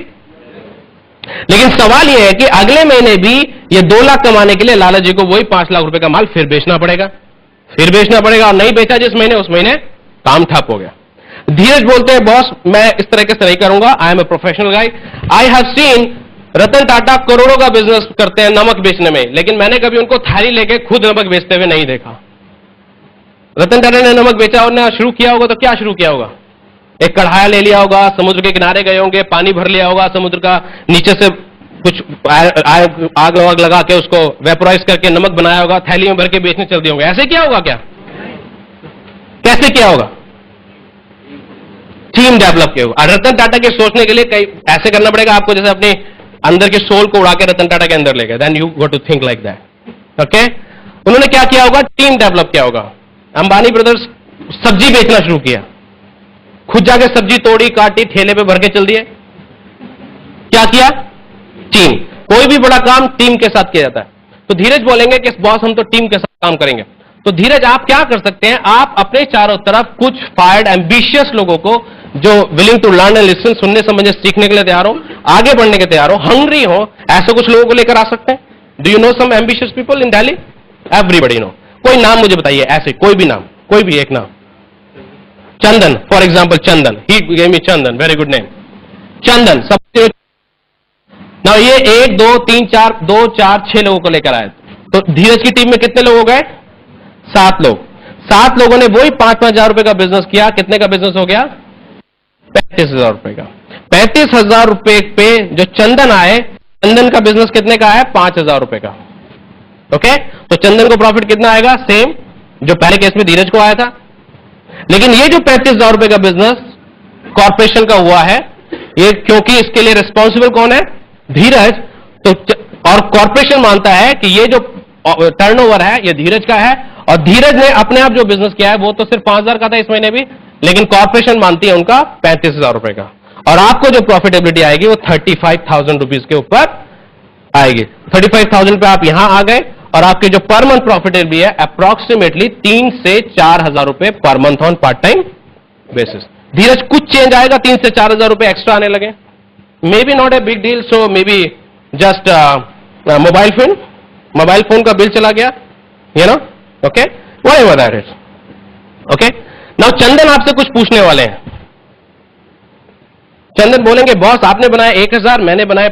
लेकिन सवाल यह है कि अगले महीने भी ये 2 लाख कमाने के लिए लाला जी को वही 5 लाख रुपए का माल फिर बेचना पड़ेगा, फिर बेचना पड़ेगा, और नहीं बेचा जिस महीने, उस महीने काम ठप हो गया। धीरज बोलते हैं, बॉस मैं इस तरीके से नहीं करूंगा, I am a professional guy, I have seen Ratan Tata करोड़ों का बिजनेस करते हैं नमक बेचने में, लेकिन मैंने कभी उनको थाली लेके खुद नमक बेचते हुए नहीं देखा। रतन टाटा ने नमक बेचा और शुरू किया होगा तो क्या शुरू किया होगा? एक कढ़ाया ले लिया होगा, समुद्र के किनारे गए होंगे, पानी भर लिया होगा समुद्र का, नीचे से कुछ आग वाग लगा के उसको वेपोराइज करके नमक बनाया होगा, थैली में भर के बेचने चल दिए होंगे। ऐसे किया होगा क्या? कैसे किया होगा? टीम डेवलप किया होगा। रतन टाटा के सोचने के लिए कई ऐसे करना पड़ेगा आपको, जैसे अपने अंदर के सोल को उड़ा के रतन टाटा के अंदर ले गए, then you go to think like that. Okay, उन्होंने क्या किया होगा? टीम डेवलप किया होगा। अंबानी ब्रदर्स सब्जी बेचना शुरू किया, खुद जाके सब्जी तोड़ी, काटी, ठेले पे भर के चल दिए। क्या किया? टीम। कोई भी बड़ा काम टीम के साथ किया जाता है। तो धीरज बोलेंगे कि बॉस हम तो टीम के साथ काम करेंगे। तो धीरज आप क्या कर सकते हैं? आप अपने चारों तरफ कुछ फायर्ड एम्बिशियस लोगों को, जो willing to learn and listen, सुनने समझने सीखने के लिए तैयार हो, आगे बढ़ने के तैयार हो, हंग्री हो, ऐसे कुछ लोगों को लेकर आ सकते हैं। Do you know some ambitious people in Delhi? Everybody no. कोई नाम मुझे बताइए, ऐसे कोई भी नाम, कोई भी एक नाम। Chandan, for example Chandan, he gave me Chandan, very good name, Chandan. सब ना ये 1 2 3 4 2 4 6 लोगों को लेकर आए। तो धीरज की टीम में कितने लोग हो गए? 7 लोग। 7 लोगों ने वही 5-5 हजार रुपए का बिजनेस किया। कितने का बिजनेस हो गया? 35,000 रुपए का। 35,000 रुपए पे जो चंदन आए, चंदन का बिजनेस कितने का है? 5,000 रुपए का। ओके, तो चंदन को प्रॉफिट कितना आएगा? सेम जो पहले केस में धीरज को आया था। लेकिन ये जो 35,000 रुपए का बिजनेस कॉर्पोरेशन का हुआ है, ये क्योंकि इसके लिए रिस्पॉन्सिबल कौन है? धीरज। तो और कॉर्पोरेशन मानता है कि ये जो टर्नओवर है ये धीरज का है, और धीरज ने अपने आप जो बिजनेस किया है वो तो सिर्फ 5,000 का था इस महीने भी, लेकिन कॉर्पोरेशन मानती है उनका 35,000 रुपए का। और आपको जो प्रॉफिटेबिलिटी आएगी वो 35,000 रुपीज के ऊपर आएगी। 35,000 पे आप यहां आ गए, और आपके जो पर मंथ प्रॉफिटेबिलिटी है अप्रोक्सीमेटली 3 से 4,000 रुपए पर month on part time basis. Dheeraj कुछ चेंज आएगा, 3 से 4,000 रुपए एक्स्ट्रा आने लगे, maybe not a big deal, so maybe just mobile phone का बिल चला गया, you know, okay, whatever that is. Okay, now Chandan आपसे कुछ पूछने वाले हैं। चंदन बोलेंगे, बॉस आपने बनाया 1,000, मैंने बनाया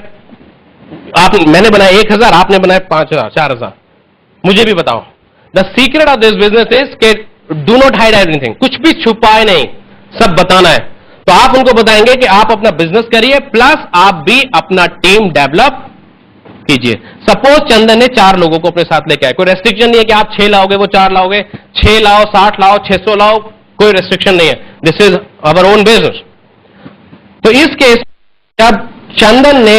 1,000, आपने बनाया 5,000 4,000, मुझे भी बताओ। The secret of this business is के डू नॉट हाइड एवरीथिंग, कुछ भी छुपाए नहीं, सब बताना है। तो आप उनको बताएंगे कि आप अपना बिजनेस करिए, प्लस आप भी अपना टीम डेवलप कीजिए। सपोज चंदन ने 4 लोगों को अपने साथ लेके आए, कोई रेस्ट्रिक्शन नहीं है कि आप 6 लाओगे वो 4 लाओगे, 6 लाओ, 60 लाओ, 600 लाओ, कोई रेस्ट्रिक्शन नहीं है, this is our own business. तो इस केस जब चंदन ने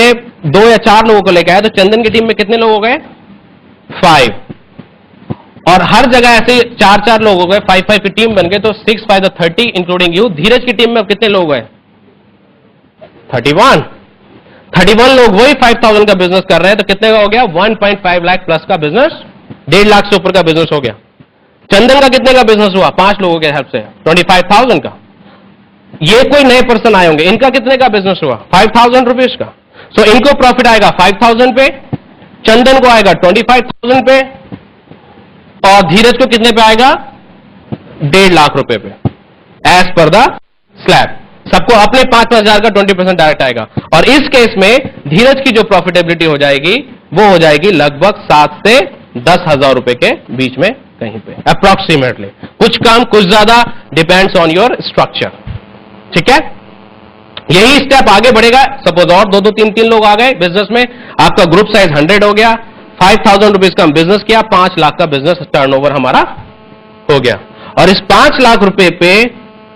2 या 4 लोगों को लेकर आया, तो चंदन की टीम में कितने लोग हो गए? 5। और हर जगह ऐसे 4-4 लोग हो गए, 5-5 की टीम बन गए, तो 6 5 30 इंक्लूडिंग यू। धीरज की टीम में कितने लोग गए? 31 लोग वही 5,000 का बिजनेस कर रहे हैं, तो कितने का हो गया? 1.5 लाख प्लस का बिजनेस, 1.5 लाख से ऊपर का बिजनेस हो गया। चंदन का कितने का बिजनेस हुआ? 5 लोगों के हेल्प से 25,000 का। ये कोई नए पर्सन आए होंगे, इनका कितने का बिजनेस हुआ? 5,000 रुपीज का। सो इनको प्रॉफिट आएगा 5,000 पे, चंदन को आएगा 25,000 पे, और धीरज को कितने पे आएगा? 1.5 लाख रुपए पे, एज पर द स्लैब। सबको अपने 5,000 का 20% डायरेक्ट आएगा। और इस केस में धीरज की जो प्रॉफिटेबिलिटी हो जाएगी वो हो जाएगी लगभग 7 से 10,000 रुपए के बीच में कहीं पे, अप्रोक्सीमेटली। कुछ कम कुछ ज्यादा, डिपेंड्स ऑन योर स्ट्रक्चर। ठीक है, यही स्टेप आगे बढ़ेगा। सपोज और 2-2 3-3 लोग आ गए बिजनेस में, आपका ग्रुप साइज 100 हो गया, 5,000 रुपीज का हम बिजनेस किया, 5 लाख का बिजनेस टर्नओवर हमारा हो गया। और इस 5 लाख रुपए पे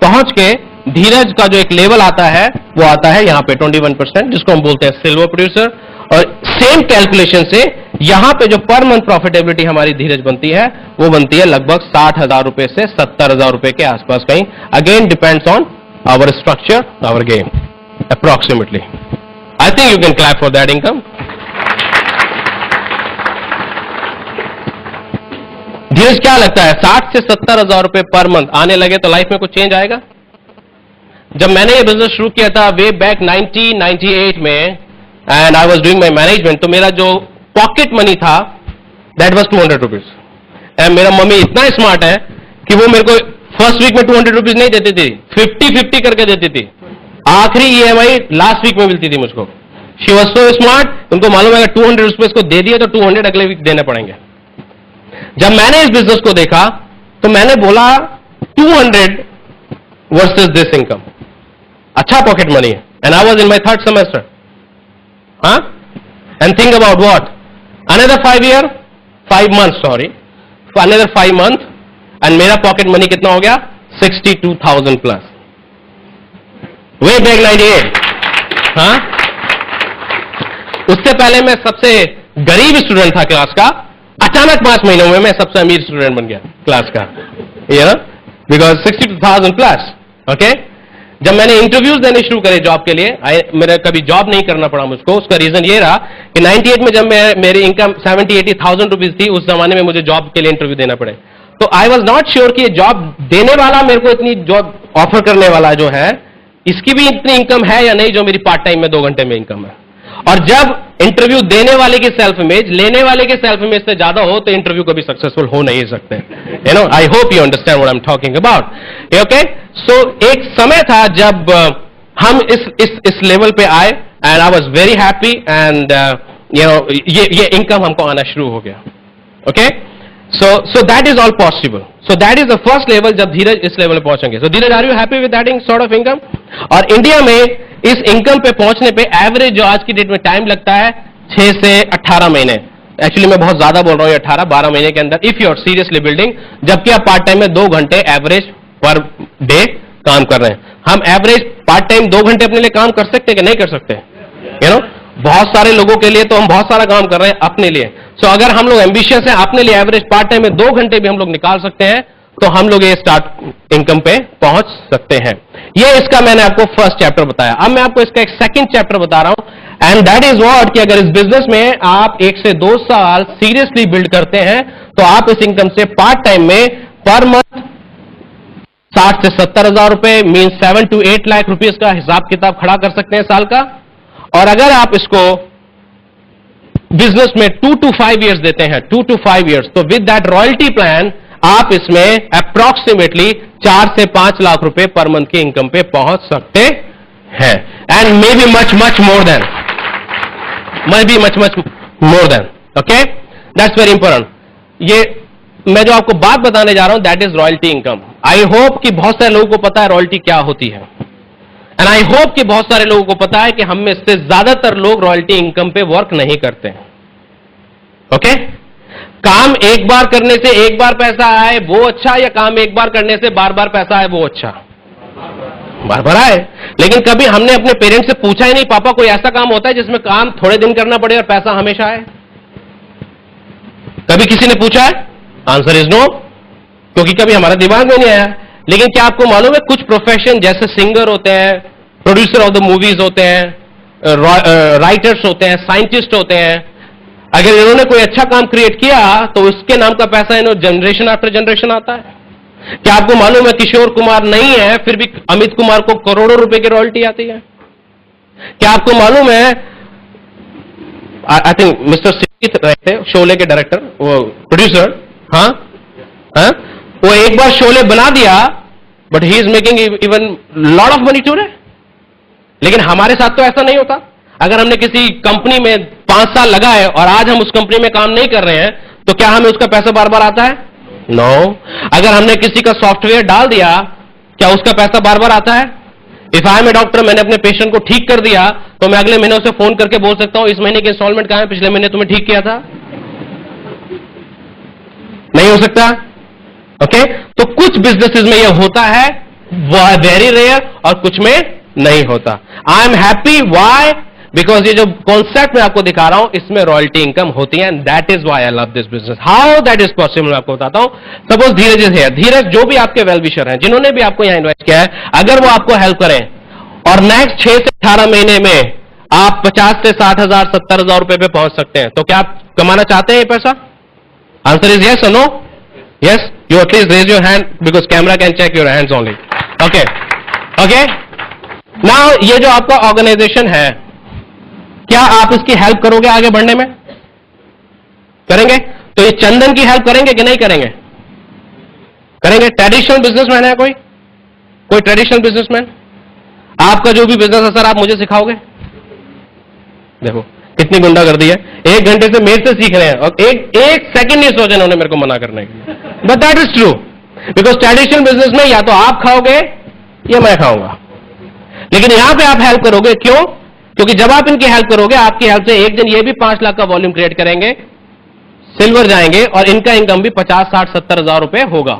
पहुंच के धीरज का जो एक लेवल आता है वो आता है यहां पे 21%, जिसको हम बोलते हैं सिल्वर प्रोड्यूसर। और सेम कैलकुलेशन से यहां पे जो पर मंथ प्रॉफिटेबिलिटी हमारी धीरज बनती है वो बनती है लगभग 60,000 रुपए से 70,000 रुपए के आसपास कहीं. Again depends on our structure, our game, approximately. I think you can clap for that income. Dheeraj क्या लगता है 60 से 70,000 रुपए पर मंथ आने लगे तो लाइफ में कुछ चेंज आएगा? जब मैंने ये बिजनेस शुरू किया था वे बैक 1998 में and I was doing my management, तो मेरा जो पॉकेट मनी था दैट वाज 200 रुपीज. एंड मेरा मम्मी इतना स्मार्ट है कि वो मेरे को फर्स्ट वीक में 200 रुपीज नहीं देती थी, 50-50 करके देती थी. आखिरी EMI लास्ट वीक में मिलती थी मुझको. शी वाज सो स्मार्ट, उनको मालूम है अगर 200 रुपीज को दे दिए तो 200 अगले वीक देने पड़ेंगे. जब मैंने इस बिजनेस को देखा तो मैंने बोला 200 वर्सेस दिस इनकम, अच्छा पॉकेट मनी है. And I was in my third semester. हाँ, and think about what, another 5 months, sorry, another 5 months and मेरा पॉकेट मनी कितना हो गया 62,000 प्लस. Way back 98. हाँ, उससे पहले मैं सबसे गरीब स्टूडेंट था क्लास का. अचानक 5 महीनों में मैं सबसे अमीर स्टूडेंट बन गया क्लास का, बिकॉज 62,000 प्लस. ओके, जब मैंने इंटरव्यूज देने शुरू करे जॉब के लिए, मेरा कभी जॉब नहीं करना पड़ा मुझको. उसका रीजन ये रहा कि 98 में जब मेरी इनकम 70-80,000 रुपीज थी, उस जमाने में मुझे जॉब के लिए इंटरव्यू देना पड़े. तो आई वॉज नॉट श्योर कि जॉब देने वाला मेरे को इतनी जॉब ऑफर करने वाला जो है इसकी भी इतनी इनकम है या नहीं जो मेरी पार्ट टाइम में 2 घंटे में इनकम है. और जब इंटरव्यू देने वाले की सेल्फ इमेज लेने वाले के सेल्फ इमेज से ज्यादा हो तो इंटरव्यू कभी सक्सेसफुल हो नहीं सकते. I hope you understand what I am talking about. Okay, so एक समय था जब हम इस लेवल पे आए and I was very happy and ये इनकम हमको आना शुरू हो गया. Okay, so that is all possible. So that is the first level जब धीरज इस लेवल पे पहुंचेंगे. So Dheeraj, are you happy with that sort of income? और इंडिया में इस इनकम पे पहुंचने पे एवरेज जो आज की डेट में टाइम लगता है 6 से 18 महीने. एक्चुअली मैं बहुत ज्यादा बोल रहा हूं, 18-12 महीने के अंदर if you are seriously building, जबकि आप पार्ट टाइम में 2 घंटे एवरेज पर डे काम कर रहे हैं. हम एवरेज पार्ट टाइम 2 घंटे अपने लिए काम कर सकते हैं कि नहीं कर सकते? बहुत सारे लोगों के लिए तो हम बहुत सारा काम कर रहे हैं अपने लिए. सो अगर हम लोग एम्बिशियस हैं, अपने लिए एवरेज पार्ट टाइम में 2 घंटे भी हम लोग निकाल सकते हैं तो हम लोग ये स्टार्ट इनकम पे पहुंच सकते हैं. ये इसका मैंने आपको फर्स्ट चैप्टर बताया. अब मैं आपको इसका एक सेकंड चैप्टर बता रहा हूं एंड दैट इज व्हाट कि अगर इस बिजनेस में आप 1 से 2 साल सीरियसली बिल्ड करते हैं तो आप इस इनकम से पार्ट टाइम में पर मंथ 60 से 70,000 रुपए मीन 7 to 8 लाख रुपीज का हिसाब किताब खड़ा कर सकते हैं साल का. और अगर आप इसको बिजनेस में 2 to 5 years देते हैं, 2 to 5 years, तो विद दैट रॉयल्टी प्लान आप इसमें अप्रोक्सीमेटली 4 से 5 लाख रुपए पर मंथ की इनकम पे पहुंच सकते हैं. And may be much more than, much more than. Okay, that's very important. ये मैं जो आपको बात बताने जा रहा हूं that is royalty income. I hope कि बहुत सारे लोगों को पता है रॉयल्टी क्या होती है एंड आई होप कि बहुत सारे लोगों को पता है कि हम में से ज्यादातर लोग रॉयल्टी इनकम पे वर्क नहीं करते हैं. ओके, काम एक बार करने से एक बार पैसा आए वो अच्छा, या काम एक बार करने से बार बार पैसा आए वो अच्छा? बार बार आए. लेकिन कभी हमने अपने पेरेंट्स से पूछा ही नहीं, पापा कोई ऐसा काम होता है जिसमें काम थोड़े दिन करना पड़े और पैसा हमेशा आए? कभी किसी ने पूछा है? आंसर इज नो, क्योंकि कभी हमारा दिमाग में नहीं आया. लेकिन क्या आपको मालूम है कुछ प्रोफेशन जैसे सिंगर होते हैं, प्रोड्यूसर ऑफ द मूवीज होते हैं, राइटर्स होते हैं, साइंटिस्ट होते हैं, अगर इन्होंने कोई अच्छा काम क्रिएट किया तो उसके नाम का पैसा इन्होंने जनरेशन आफ्टर जनरेशन आता है. क्या आपको मालूम है किशोर कुमार नहीं है फिर भी अमित कुमार को करोड़ों रुपए की रॉयल्टी आती है? क्या आपको मालूम है, आई थिंक मिस्टर सिंह रहे थे शोले के डायरेक्टर, वो प्रोड्यूसर, हाँ, वो एक बार शोले बना दिया but he is making even lot of money today. लेकिन हमारे साथ तो ऐसा नहीं होता. अगर हमने किसी कंपनी में 5 साल लगाए और आज हम उस कंपनी में काम नहीं कर रहे हैं तो क्या हमें उसका पैसा बार बार आता है? नो. अगर हमने किसी का सॉफ्टवेयर डाल दिया क्या उसका पैसा बार बार आता है? If I am a doctor, मैंने अपने पेशेंट को ठीक कर दिया तो मैं अगले महीने उसे फोन करके बोल सकता हूं इस महीने की इंस्टॉलमेंट कहां है, पिछले महीने तुम्हें ठीक किया था? नहीं हो सकता. ओके, तो कुछ बिजनेसेस में यह होता है, वह वेरी रेयर, और कुछ में नहीं होता. I am happy. Why? Because ये जो कॉन्सेप्ट मैं आपको दिखा रहा हूं इसमें रॉयल्टी इनकम होती है, and that is why I love this business. How that is possible मैं आपको बताता हूं। सपोज धीरज इज हियर, धीरज जो भी आपके वेल विशर हैं, जिन्होंने भी आपको यहां इन्वेस्ट किया है, अगर वो आपको हेल्प करें और नेक्स्ट 6 से 18 महीने में आप 50 से 60,000 70,000 रुपए पे पहुंच सकते हैं, तो क्या आप कमाना चाहते हैं ये पैसा? आंसर इज यस और no? Yes, you at least raise your hand because camera can check your hands only. Okay okay, now ये जो आपका ऑर्गेनाइजेशन है, क्या आप इसकी हेल्प करोगे आगे बढ़ने में? करेंगे? तो ये चंदन की हेल्प करेंगे कि नहीं करेंगे? करेंगे। ट्रेडिशनल बिजनेसमैन है कोई ट्रेडिशनल बिजनेसमैन? आपका जो भी बिजनेस है सर आप मुझे सिखाओगे? देखो कितनी गुंडागर्दी है, 1 घंटे से मेरे से सीख रहे हैं और एक सेकंड नहीं सोचा इन्होंने मेरे को मना करने के लिए। But that is true, because traditional business में या तो आप खाओगे या मैं खाऊंगा, लेकिन यहां पे आप हेल्प करोगे। क्यों? क्योंकि जब आप इनकी हेल्प करोगे, आपकी हेल्प से एक दिन ये भी 5 लाख का वॉल्यूम क्रिएट करेंगे, सिल्वर जाएंगे और इनका इनकम भी 50, 60, 70,000 रुपए होगा।